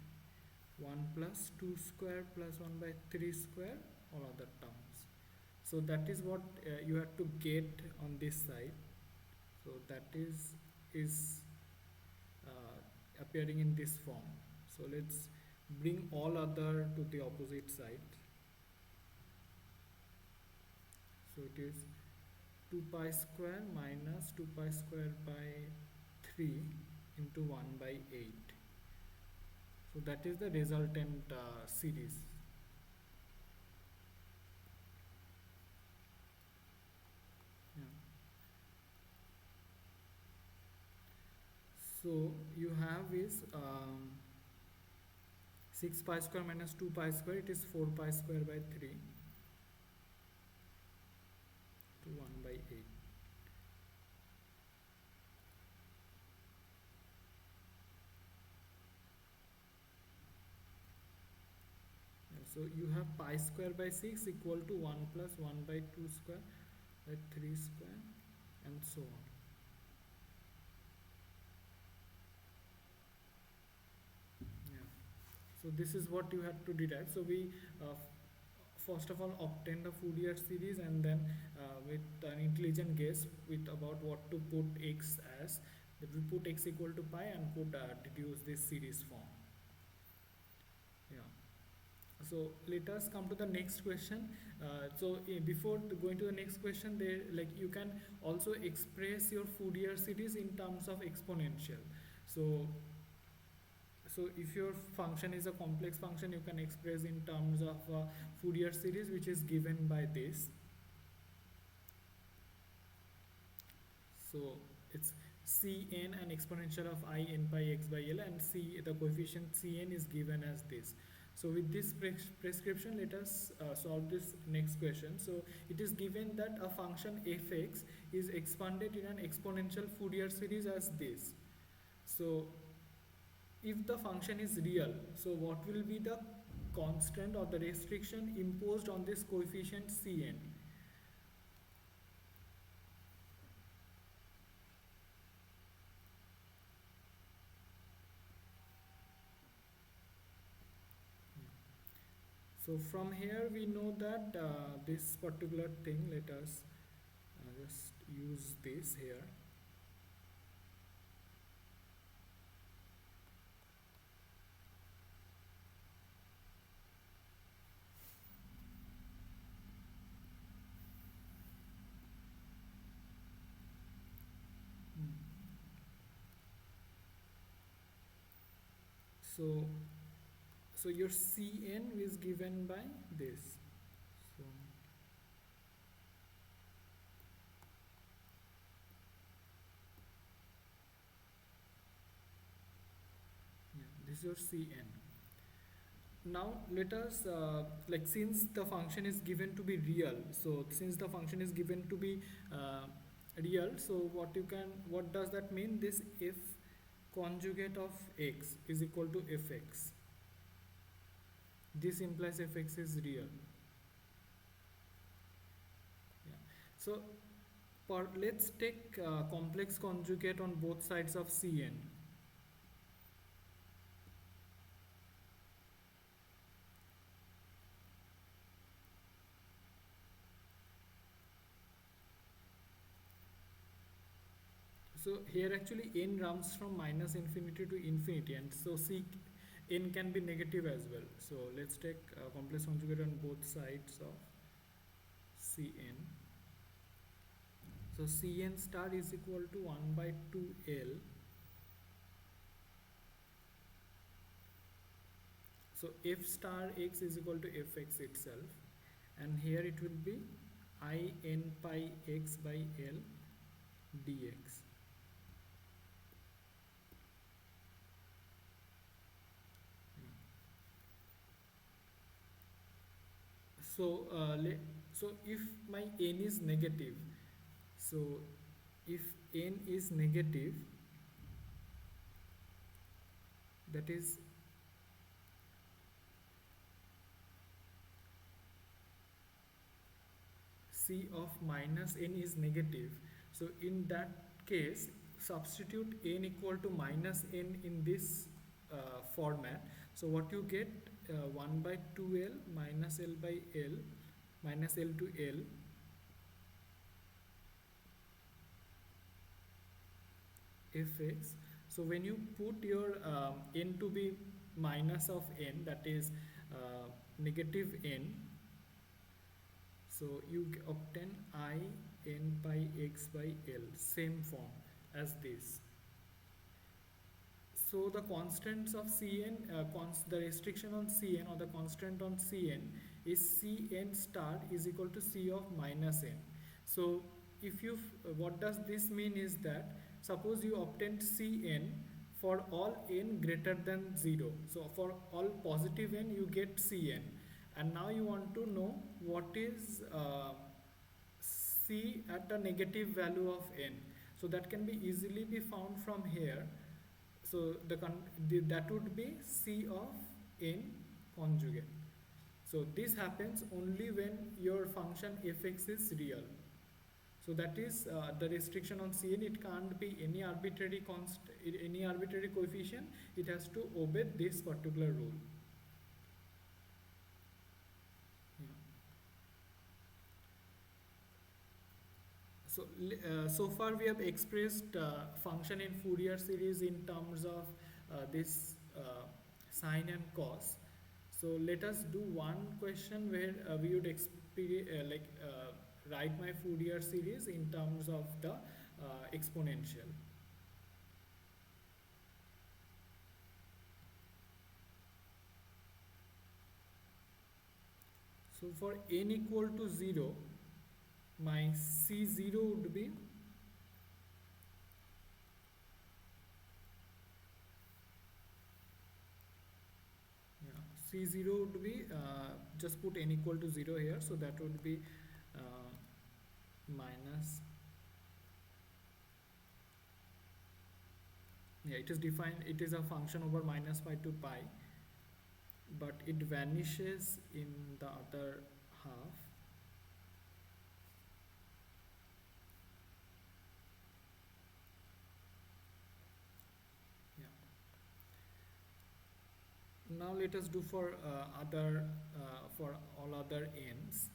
1 plus 2 square plus 1 by 3 square, all other terms. So that is what you have to get on this side. So that is appearing in this form. So let's bring all other to the opposite side. So it is 2 pi square minus 2 pi square by 3 into 1 by 8. So that is the resultant series. So you have is 6 pi square minus 2 pi square, it is 4 pi square by 3 to 1 by 8. So you have pi square by 6 equal to 1 plus 1 by 2 square by 3 square and so on. Yeah. So this is what you have to derive. So we first of all obtain the Fourier series, and then with an intelligent guess with about what to put x as, that we put x equal to pi and could deduce this series form. Yeah. So let us come to the next question. Before going to the next question, there, like, you can also express your Fourier series in terms of exponential. So if your function is a complex function, you can express in terms of Fourier series, which is given by this. So it's Cn, an exponential of I n pi x by L, and the coefficient Cn is given as this. So with this prescription, let us solve this next question. So it is given that a function fx is expanded in an exponential Fourier series as this. So if the function is real, so what will be the constant or the restriction imposed on this coefficient Cn? So from here we know that this particular thing, let us just use this here. So your Cn is given by this. So yeah, this is your Cn. Now let us since the function is given to be real, so since the function is given to be real, so what does that mean? This f conjugate of x is equal to fx. This implies fx is real. Yeah. So let's take complex conjugate on both sides of Cn. So here actually n runs from minus infinity to infinity, and so n can be negative as well. So let's take complex conjugate on both sides of Cn. So Cn star is equal to 1 by 2L. So f star x is equal to fx itself, and here it will be I n pi x by L dx. So so if my n is negative, so if n is negative, that is C of minus n is negative. So in that case, substitute n equal to minus n in this format. So what you get, 1 by 2L minus L by L minus L to L fx. So when you put your n to be minus of n, that is negative n, so you obtain I n pi x by L, same form as this. So the constants of Cn, the restriction on Cn, or the constant on Cn, is Cn star is equal to C of minus n. So if you, what does this mean is that suppose you obtained Cn for all n greater than 0. So for all positive n you get Cn, and now you want to know what is C at a negative value of n. So that can be easily be found from here. So that would be C of n conjugate. So this happens only when your function fx is real. So that is the restriction on Cn. It can't be any arbitrary any arbitrary coefficient. It has to obey this particular rule. Yeah. So far we have expressed function in Fourier series in terms of this sine and cos. So let us do one question where we would write my Fourier series in terms of the exponential. So for n equal to 0, my C0 would be C0 would be just put n equal to 0 here, so that would be minus, it is defined, it is a function over minus pi to pi, but it vanishes in the other half. Now let us do for for all other n's.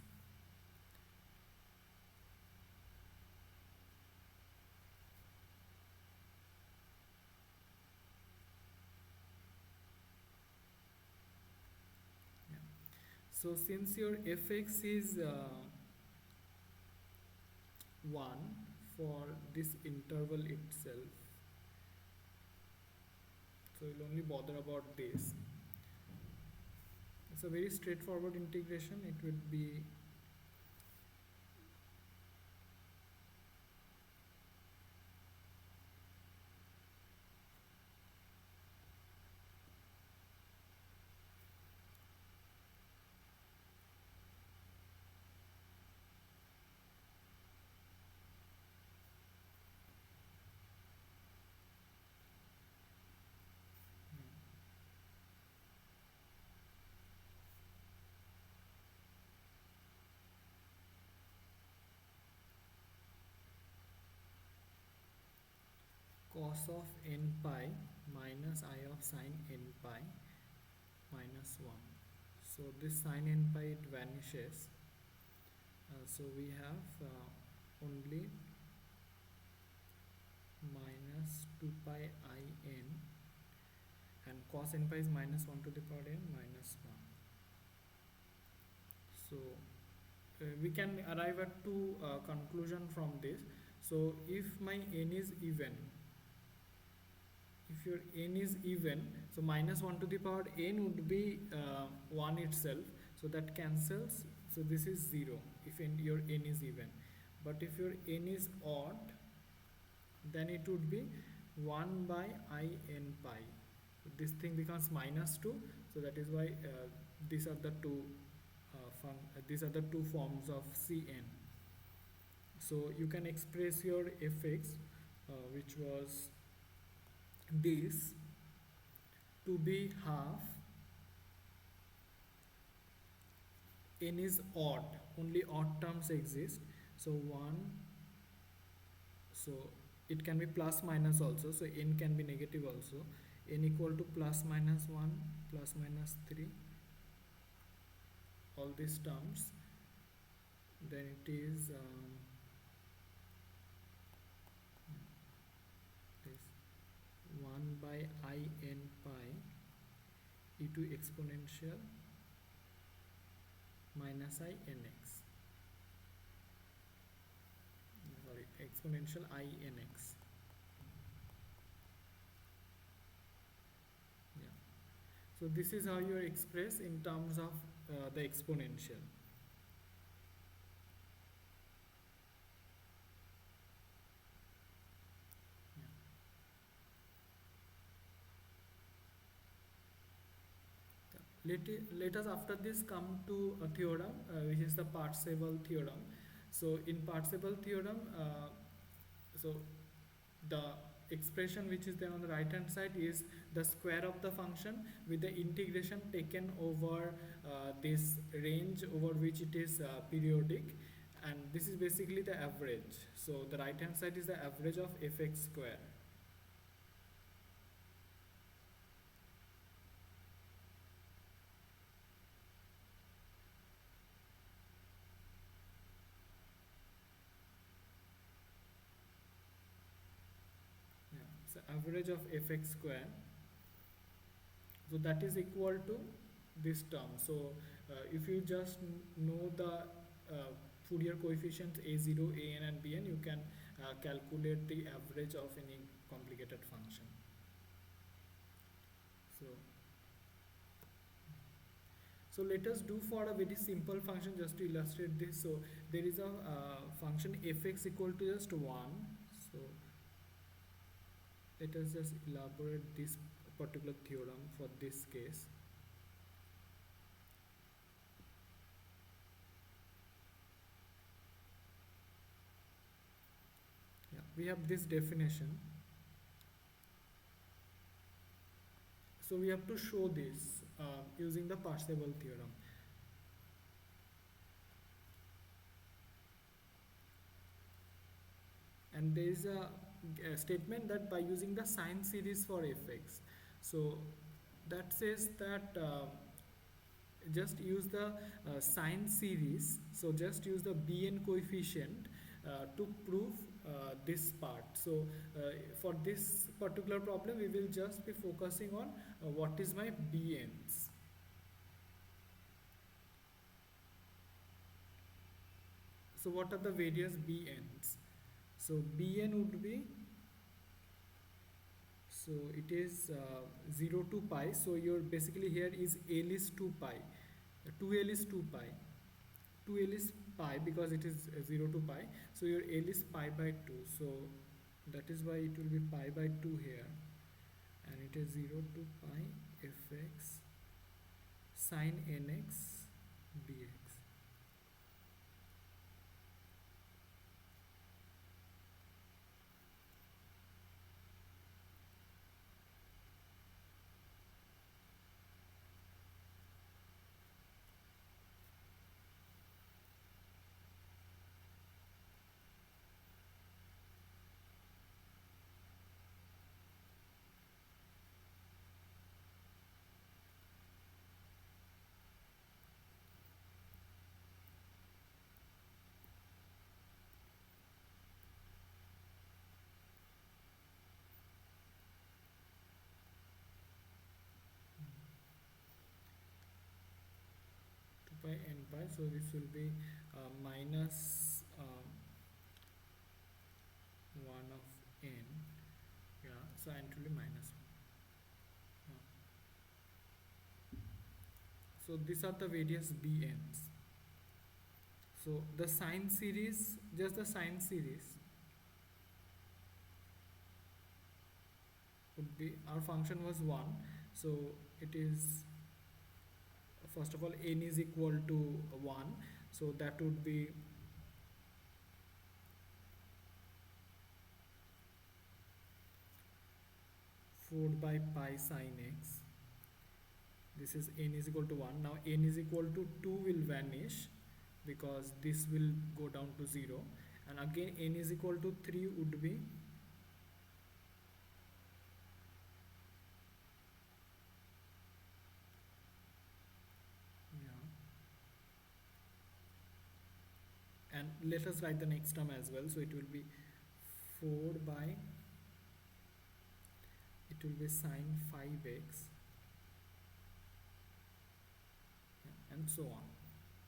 So since your fx is 1 for this interval itself, so we'll only bother about this. It's a very straightforward integration. It would be cos of n pi minus I of sin n pi minus 1. So this sin n pi, it vanishes. So we have only minus 2 pi I n, and cos n pi is minus 1 to the power n minus 1. So we can arrive at two conclusion from this. So if my n is even, if your n is even, so minus 1 to the power n would be 1 itself, so that cancels, so this is 0 if your n is even. But if your n is odd, then it would be 1 by I n pi. This thing becomes minus 2, so that is why these are the two forms of Cn. So you can express your fx, which was this, to be half. N is odd, only odd terms exist. So 1, so it can be plus minus also, so n can be negative also. N equal to plus minus 1, plus minus 3, all these terms. Then it is this 1 by I n pi e to exponential minus I nx, sorry, exponential I nx. Yeah. So this is how you express in terms of the exponential. Let us after this come to a theorem, which is the Parseval theorem. So in Parseval theorem, so the expression which is there on the right hand side is the square of the function with the integration taken over this range over which it is periodic, and this is basically the average. So the right hand side is the average of fx square. Yeah, so average of fx square, so that is equal to this term. So if you just know the Fourier coefficients a0, an and bn, you can calculate the average of any complicated function. So so let us do for a very simple function just to illustrate this. So there is a function fx equal to just 1. So let us just elaborate this particular theorem for this case. Yeah, we have this definition. So we have to show this using the Parseval theorem. And there is a statement that by using the sine series for fx, so that says that just use the sine series, so just use the bn coefficient to prove this part. So for this particular problem we will just be focusing on what is my bn's. So what are the various bn's? So bn would be, so it is 0 to pi. So your basically here is L is 2 pi, 2L is 2 pi, 2L is pi because it is 0 to pi. So your L is pi by 2. So that is why it will be pi by 2 here, and it is 0 to pi fx sine nx dx. 2 pi n pi, so this will be minus 1 of n. Yeah, so n will be minus 1. So these are the various bn's. So the sine series, just the sine series would be, our function was 1, so it is, first of all, n is equal to 1, so that would be four by pi sine x. This is n is equal to 1. Now n is equal to 2 will vanish because this will go down to 0, and again n is equal to 3 would be, yeah, and let us write the next term as well. So it will be 4 by, it will be sine 5x, and so on.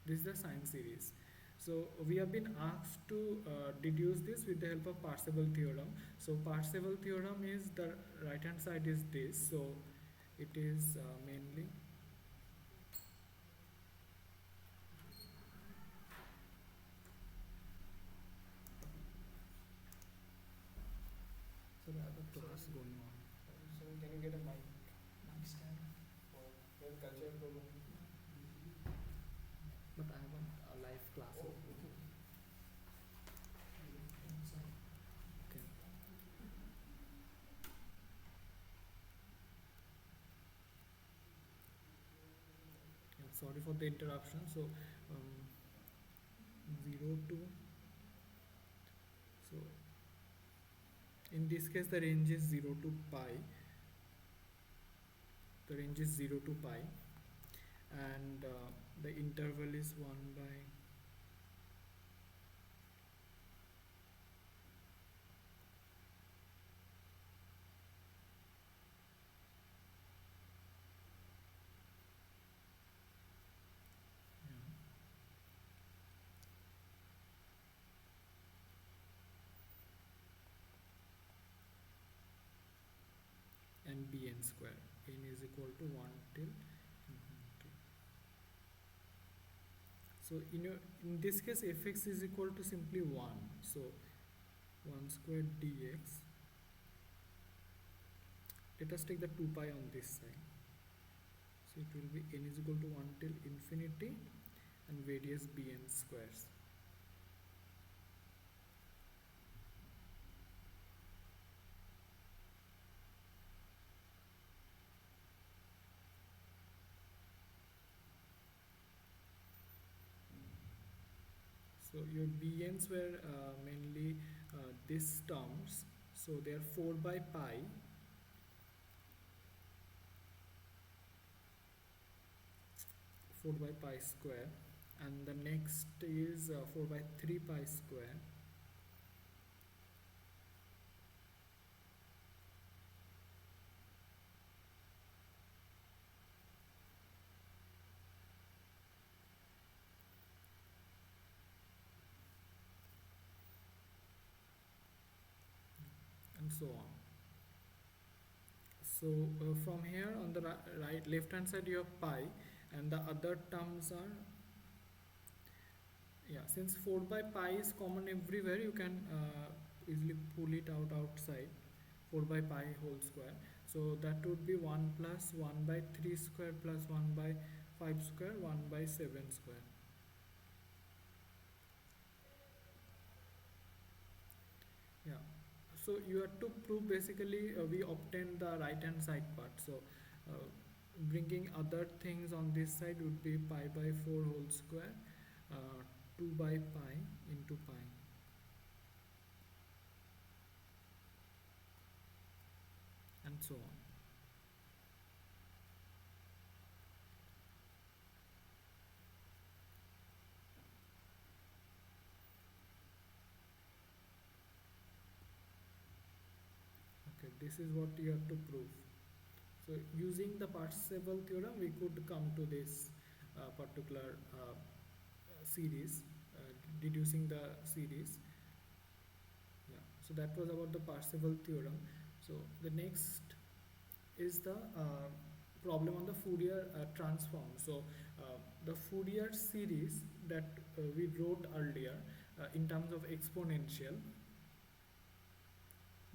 This is the sine series. So we have been asked to deduce this with the help of Parseval theorem. So Parseval theorem is, the right hand side is this, so it is mainly, so the other class going on. So can you get a mic stand for your culture program? class. Okay. Yeah, sorry for the interruption. So, um, 0 to, so in this case the range is 0 to pi. The range is 0 to pi, and the interval is 1 by n bn square. N is equal to 1 till infinity. So in this case fx is equal to simply 1. So 1 square dx. Let us take the 2 pi on this side. So it will be n is equal to 1 till infinity and various bn squares. So your bn's were mainly these terms. So they are 4 by pi, 4 by pi square, and the next is 4 by 3 pi square, and so on. So from here on the right left hand side you have pi, and the other terms are, yeah, since 4 by pi is common everywhere, you can easily pull it out outside. 4 by pi whole square, so that would be 1 plus 1 by 3 square plus 1 by 5 square, 1 by 7 square. Yeah, so you have to prove, basically we obtain the right hand side part. So uh, bringing other things on this side would be pi by 4 whole square, 2 by pi into pi, and so on. Okay, this is what you have to prove. So using the Parseval theorem, we could come to this particular series, deducing the series. Yeah. So that was about the Parseval theorem. So the next is the problem on the Fourier transform. So the Fourier series that we wrote earlier in terms of exponential,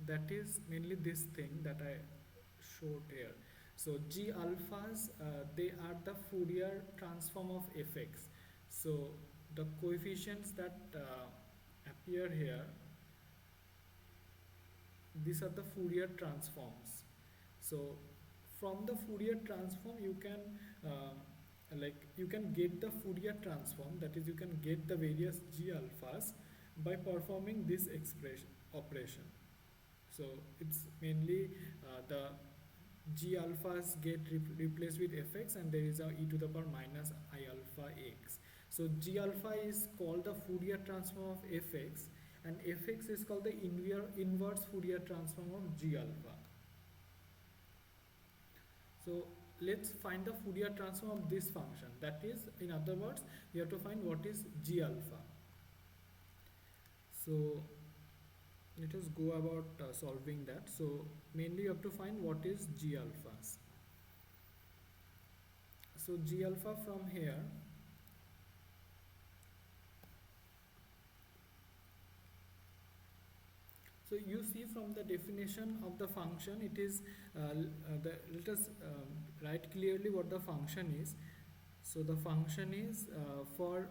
that is mainly this thing that I showed here. So G alphas, they are the Fourier transform of fx. So the coefficients that appear here, these are the Fourier transforms. So from the Fourier transform you can you can get the Fourier transform, that is you can get the various G alphas by performing this expression operation. So it's mainly the G alphas get replaced with fx, and there is a e to the power minus I alpha x. So G alpha is called the Fourier transform of fx, and fx is called the inverse Fourier transform of G alpha. So let's find the Fourier transform of this function. That is, in other words, you have to find what is G alpha. So let us go about solving that. So mainly you have to find what is G alphas. So G alpha from here, so you see from the definition of the function, it is let us write clearly what the function is. So the function is for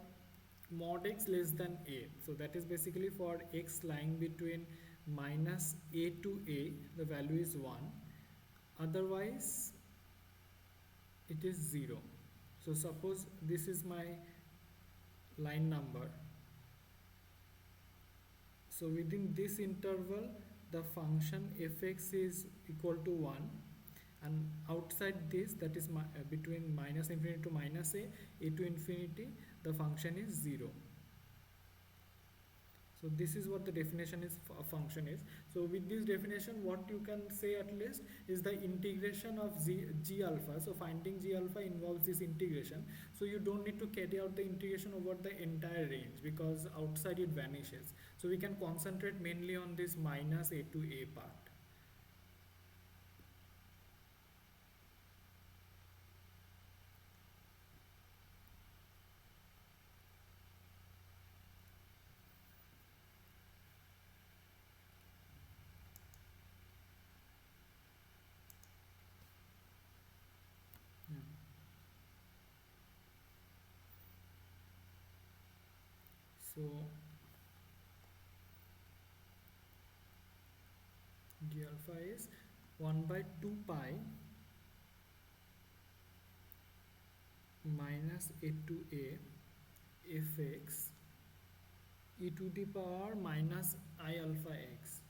mod x less than a. So that is basically for x lying between minus a to a, the value is 1. Otherwise it is 0. So suppose this is my line number. So within this interval the function fx is equal to 1, and outside this, that is between minus infinity to minus a to infinity, the function is 0. So this is what the definition is a function is. So with this definition, what you can say at least is the integration of g alpha. So finding g alpha involves this integration. So you don't need to carry out the integration over the entire range, because outside it vanishes. So we can concentrate mainly on this minus a to a part. Yeah. So g alpha is 1 by 2 pi minus a to a fx e to the power minus I alpha x.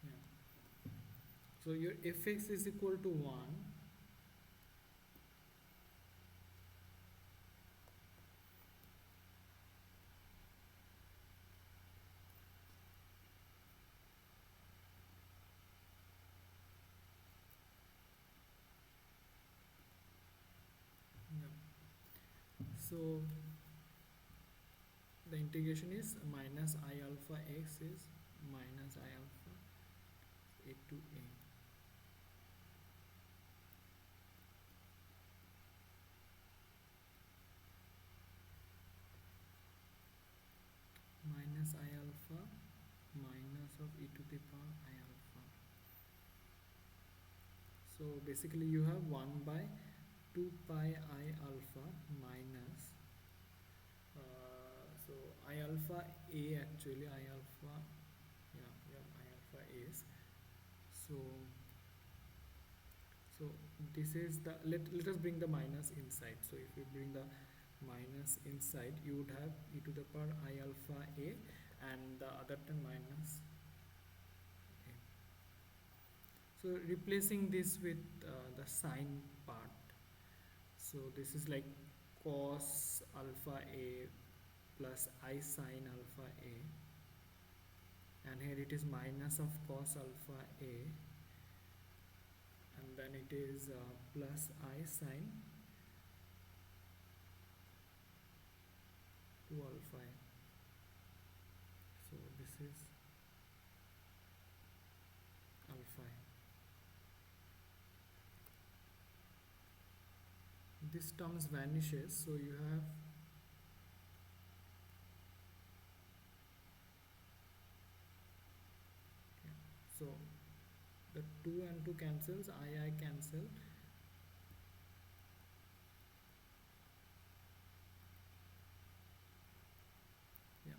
Yeah. So your fx is equal to 1. Yeah. So the integration is minus I alpha x is minus I alpha a to a. Minus I alpha minus of e to the power I alpha. So basically you have 1 by 2 pi I alpha minus so I alpha a, actually I alpha, yeah, I alpha is, so so this is the, let us bring the minus inside. So if you bring the minus inside, you would have e to the power I alpha a, and the other term minus a. So replacing this with the sine part, so this is like cos alpha a plus I sine alpha a, and here it is minus of cos alpha a, and then it is plus I sine 2 alpha a. So this is alpha a. This terms vanishes, so you have so the 2 and 2 cancels, I cancel, yeah.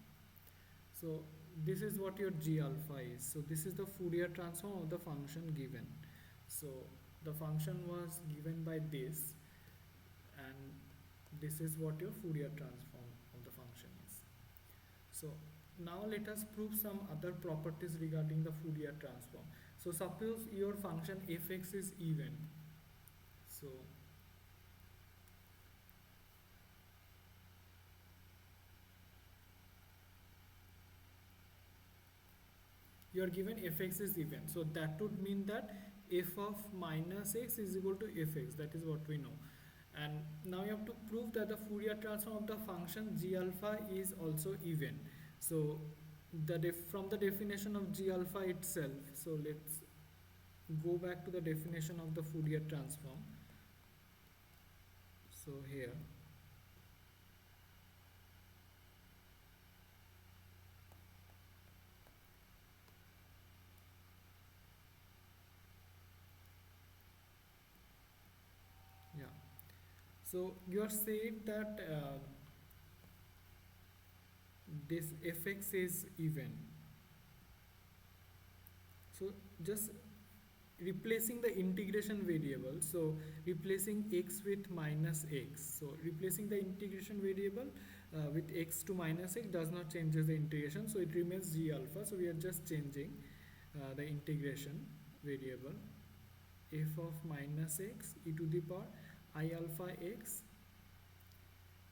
So this is what your g alpha is. So this is the Fourier transform of the function given. So the function was given by this, and this is what your Fourier transform of the function is. So now let us prove some other properties regarding the Fourier transform. So suppose your function fx is even. So you are given fx is even, so that would mean that f of minus x is equal to fx, that is what we know. And now you have to prove that the Fourier transform of the function g alpha is also even. So from the definition of g alpha itself, so let's go back to the definition of the Fourier transform. So here So you are saying that this fx is even. So just replacing the integration variable, so replacing x with minus x, so replacing the integration variable with x to minus x does not changes the integration, so it remains g alpha. So we are just changing the integration variable f of minus x e to the power I alpha x,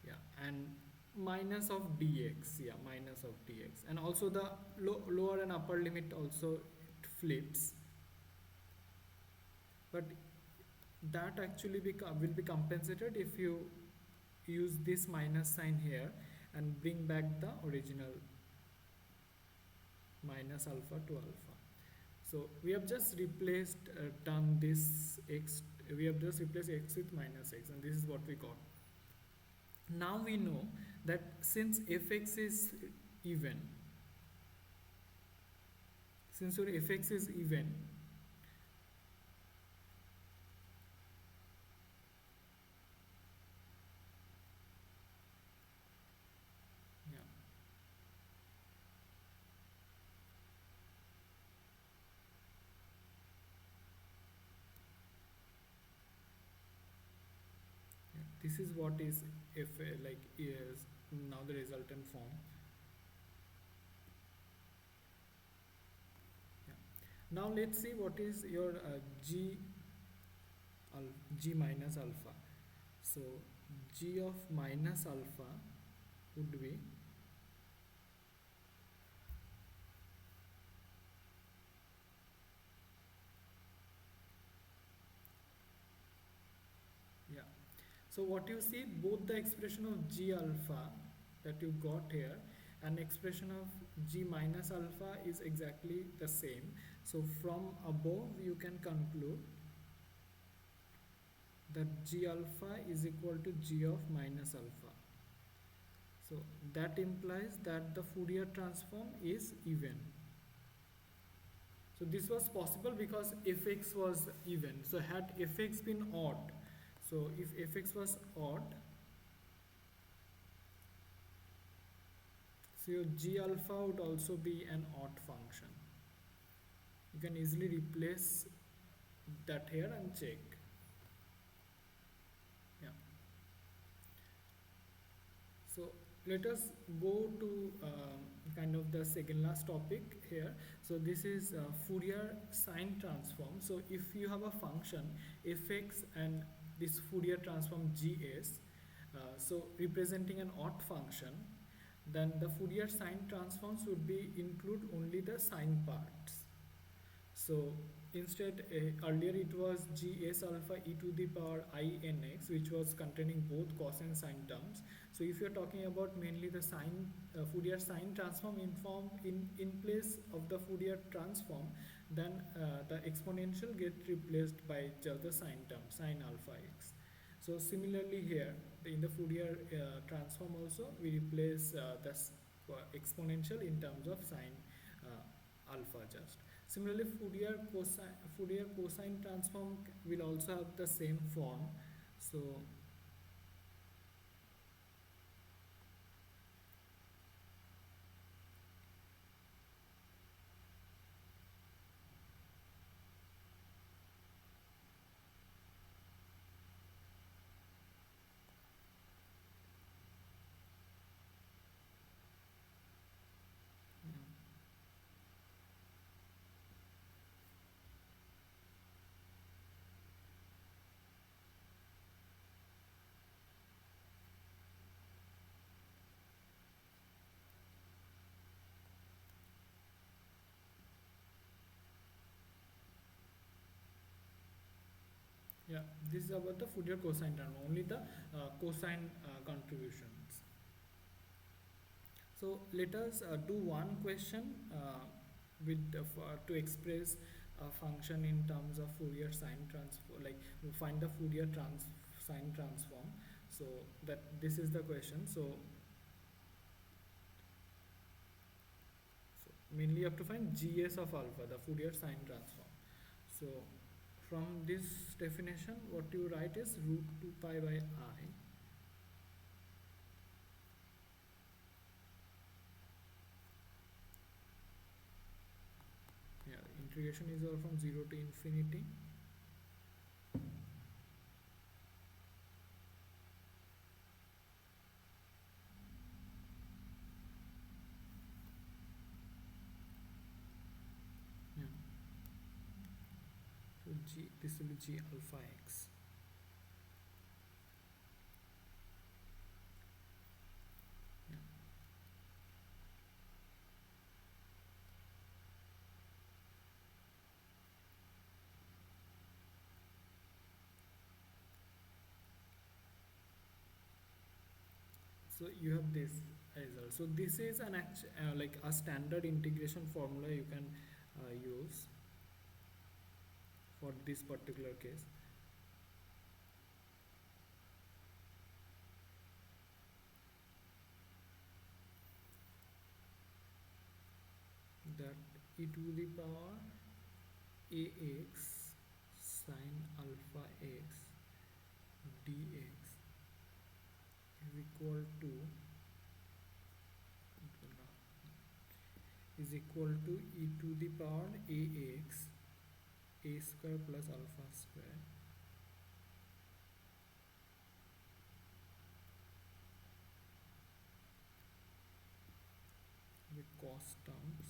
yeah, and minus of dx, yeah, minus of dx, and also the lower and upper limit also it flips, but that actually will be compensated if you use this minus sign here and bring back the original minus alpha to alpha. So we have just replaced done this x, we have just replaced x with minus x, and this is what we got. Now we know that since fx is even, since your fx is even, yeah, yeah, this is what is if like is now the resultant form. Yeah. Now let's see what is your g minus alpha. So g of minus alpha would be, yeah. So what you see, both the expression of g alpha that you got here and expression of g minus alpha is exactly the same. So from above you can conclude that g alpha is equal to g of minus alpha. So that implies that the Fourier transform is even. So this was possible because fx was even. So had fx been odd, so if fx was odd, so your g alpha would also be an odd function. You can easily replace that here and check. Yeah. So let us go to kind of the second last topic here. So this is Fourier sine transform. So if you have a function fx and this Fourier transform gs, so representing an odd function, then the Fourier sine transforms would be include only the sine parts. So instead, earlier it was gs alpha e to the power I n x, which was containing both cos and sine terms. So if you're talking about mainly the sine Fourier sine transform in place of the Fourier transform, then the exponential get replaced by just the sine term, sine alpha x. So similarly here, in the Fourier transform also, we replace the exponential in terms of sine alpha just. Similarly, Fourier cosine transform will also have the same form. So yeah, this is about the Fourier cosine term, only the cosine contributions. So let us do one question with to express a function in terms of Fourier sine transform, like find the Fourier sine transform. So that this is the question. So mainly you have to find gs of alpha, the Fourier sine transform. So from this definition, what you write is root 2 pi by I. Yeah, integration is all from 0 to infinity. Yeah. So this will be g alpha x. Yeah. So you have this result. So this is an like a standard integration formula you can use for this particular case. That e to the power ax sine alpha x dx is equal to e to the power ax a square plus alpha square with cos terms.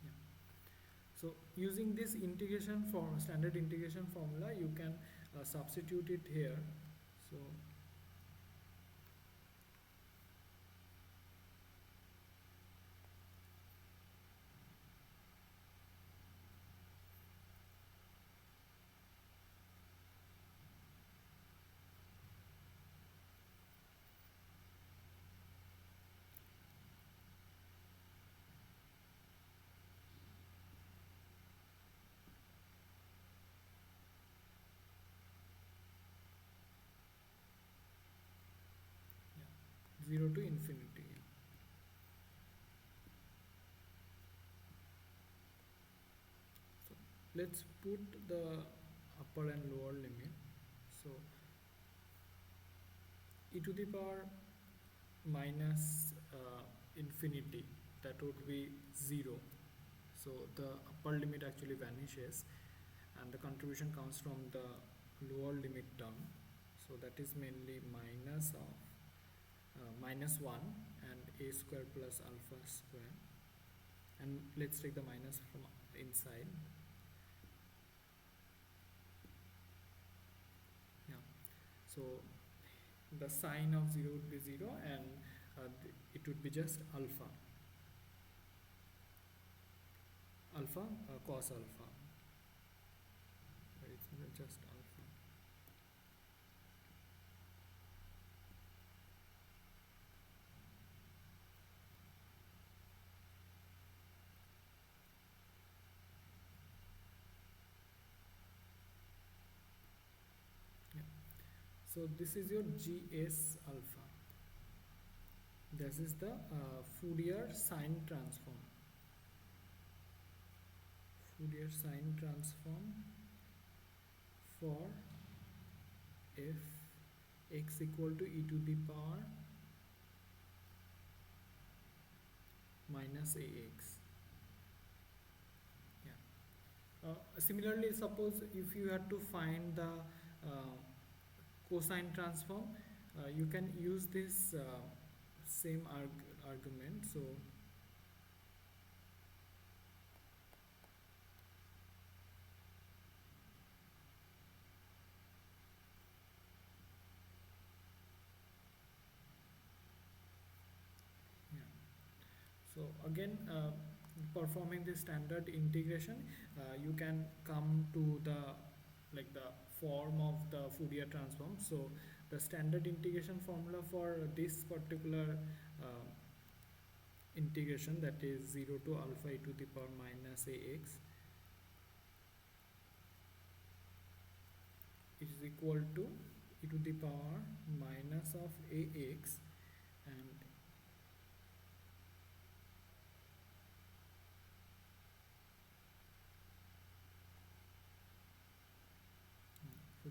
Yeah. So using this integration form, standard integration formula, you can substitute it here. So yeah, 0 to infinity. So let's put the upper and lower limit. So e to the power minus infinity, that would be 0. So the upper limit actually vanishes and the contribution comes from the lower limit term. So that is mainly minus of minus 1 and a square plus alpha square, and let's take the minus from inside. Yeah. So the sign of 0 would be 0 and it would be just alpha cos alpha. It's just alpha. Yeah. So this is your gs alpha. This is the Fourier sine transform. Fourier sine transform for f x equal to e to the power minus ax. Yeah. Similarly, suppose if you had to find the cosine transform, you can use this same argument. So yeah. So again, performing the standard integration, you can come to the the form of the Fourier transform. So the standard integration formula for this particular integration, that is 0 to alpha e to the power minus ax, is equal to e to the power minus of ax and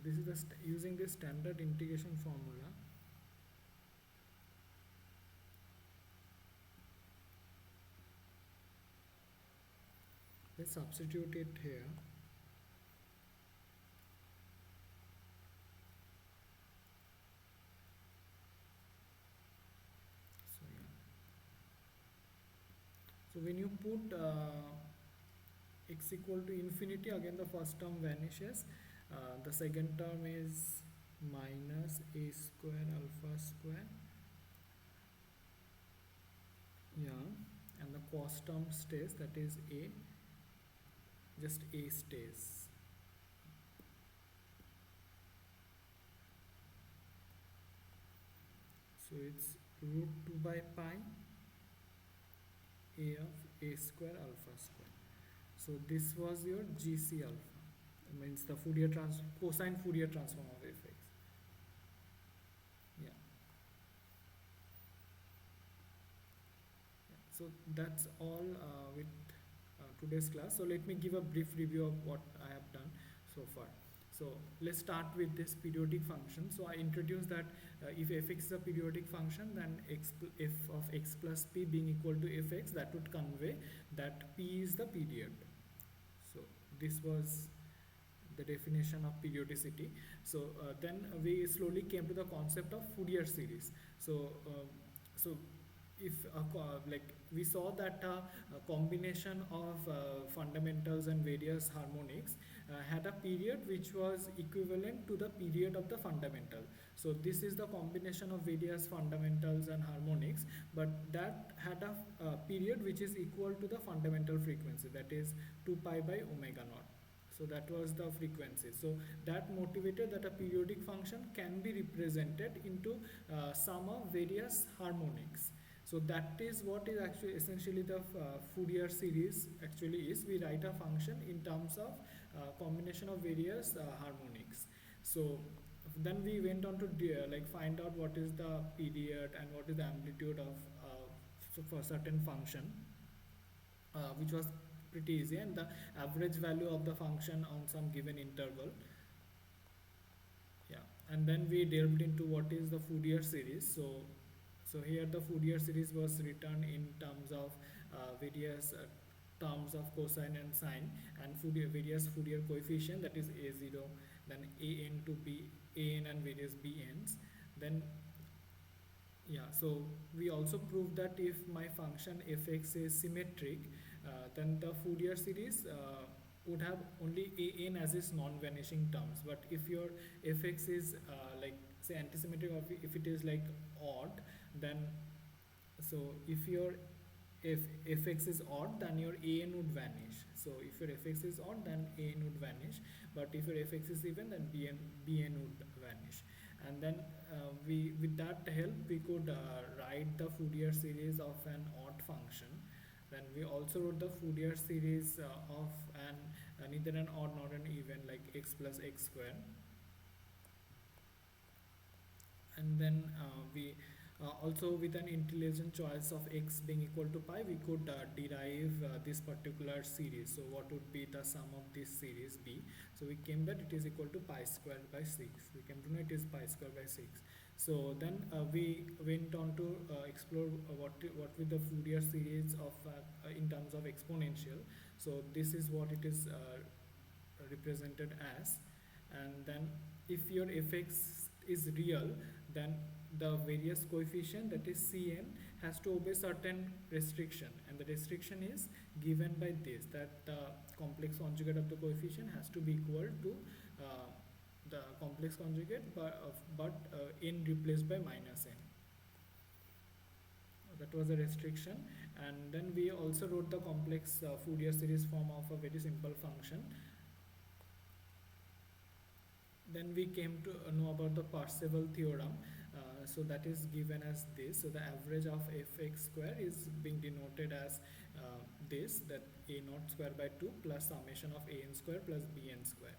this is the using the standard integration formula. Let's substitute it here. So yeah. So when you put x equal to infinity, again the first term vanishes. The second term is minus a square alpha square. Yeah, and the cos term stays, that is a, just a stays. So it's root 2 by pi a of a square alpha square. So this was your GC alpha, means the cosine Fourier transform of fx. Yeah. So that's all with today's class. So let me give a brief review of what I have done so far. So let's start with this periodic function. So I introduced that if fx is a periodic function, then f of x plus p being equal to fx, that would convey that p is the period. So this was the definition of periodicity. So then we slowly came to the concept of Fourier series. So if like we saw that a combination of fundamentals and various harmonics had a period which was equivalent to the period of the fundamental. So this is the combination of various fundamentals and harmonics, but that had a period which is equal to the fundamental frequency, that is 2 pi by omega naught. So that was the frequency. So that motivated that a periodic function can be represented into sum of various harmonics. So that is what is actually essentially the Fourier series actually is. We write a function in terms of combination of various harmonics. So then we went on to like find out what is the period and what is the amplitude of so for certain function, which was pretty easy, and the average value of the function on some given interval. Yeah, and then we delved into what is the Fourier series. So here the Fourier series was written in terms of various terms of cosine and sine, and various Fourier coefficient, that is a0, then an to b, an and various bn's. Then yeah, so we also proved that if my function fx is symmetric, then the Fourier series would have only an as its non-vanishing terms. But if your fx is like say antisymmetric, or if it is like odd, then so if your if fx is odd, then your an would vanish. So if your fx is odd, then an would vanish. But if your fx is even, then bn would vanish. And then we with that help we could write the Fourier series of an odd function. Then we also wrote the Fourier series of an neither an odd nor an even, like x plus x square. And then we also, with an intelligent choice of x being equal to pi, we could derive this particular series. So what would be the sum of this series b? So we came that it is equal to pi squared by 6. We came to know it is pi squared by 6. So then we went on to explore what with the Fourier series of in terms of exponential. So this is what it is represented as. And then if your fx is real, then the various coefficient, that is Cn, has to obey certain restriction, and the restriction is given by this, that the complex conjugate of the coefficient has to be equal to the complex conjugate but n replaced by minus n. That was a restriction. And then we also wrote the complex Fourier series form of a very simple function. Then we came to know about the Parseval theorem. So that is given as this. So the average of fx square is being denoted as this, that a naught square by 2 plus summation of an square plus bn square.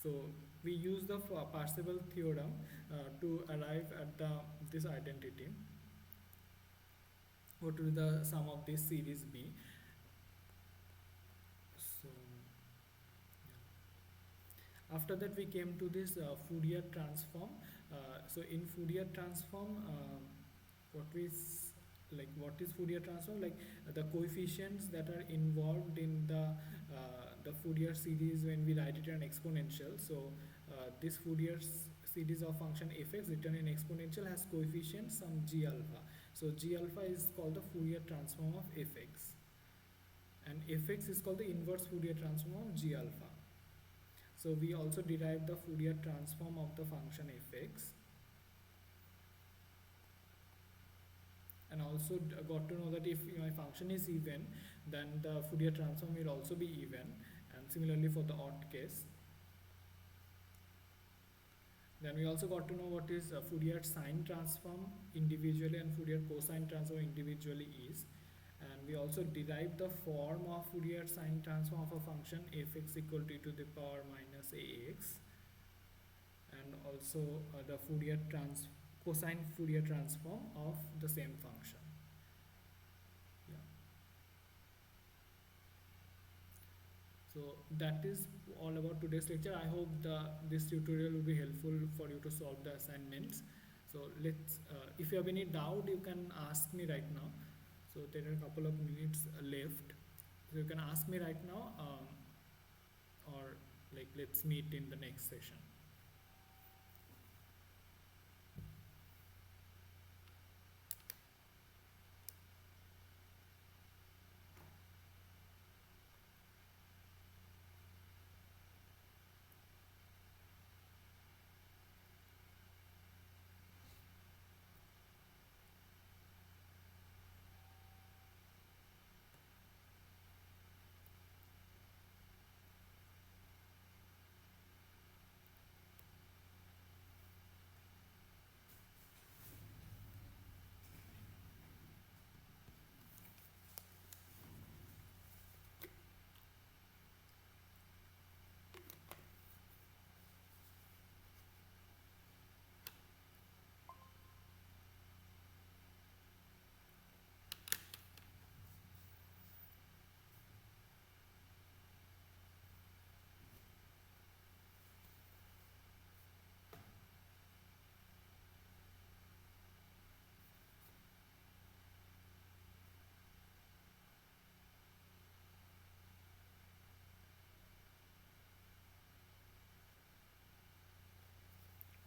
So we use the Parseval theorem to arrive at this identity. What will be the sum of this series b? So After that we came to this Fourier transform. So in Fourier transform, what is what is Fourier transform? The coefficients that are involved in the Fourier series when we write it in exponential. So this series of function fx written in exponential has coefficients some g alpha. So g alpha is called the Fourier transform of fx, and fx is called the inverse Fourier transform of g alpha. So we also derived the Fourier transform of the function fx, and also got to know that if my function is even, then the Fourier transform will also be even, and similarly for the odd case. Then we also got to know what is Fourier sine transform individually and Fourier cosine transform individually is. And we also derived the form of Fourier sine transform of a function fx equal to e to the power minus ax, and also the cosine Fourier transform of the same function. Yeah. So that is all about today's lecture. I hope this tutorial will be helpful for you to solve the assignments. So if you have any doubt, you can ask me right now. So there are a couple of minutes left. So you can ask me right now, or let's meet in the next session.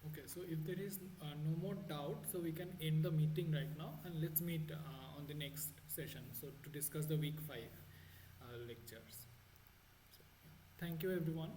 Okay, so if there is no more doubt, so we can end the meeting right now, and let's meet on the next session. So to discuss the week 5 lectures. So, yeah. Thank you everyone.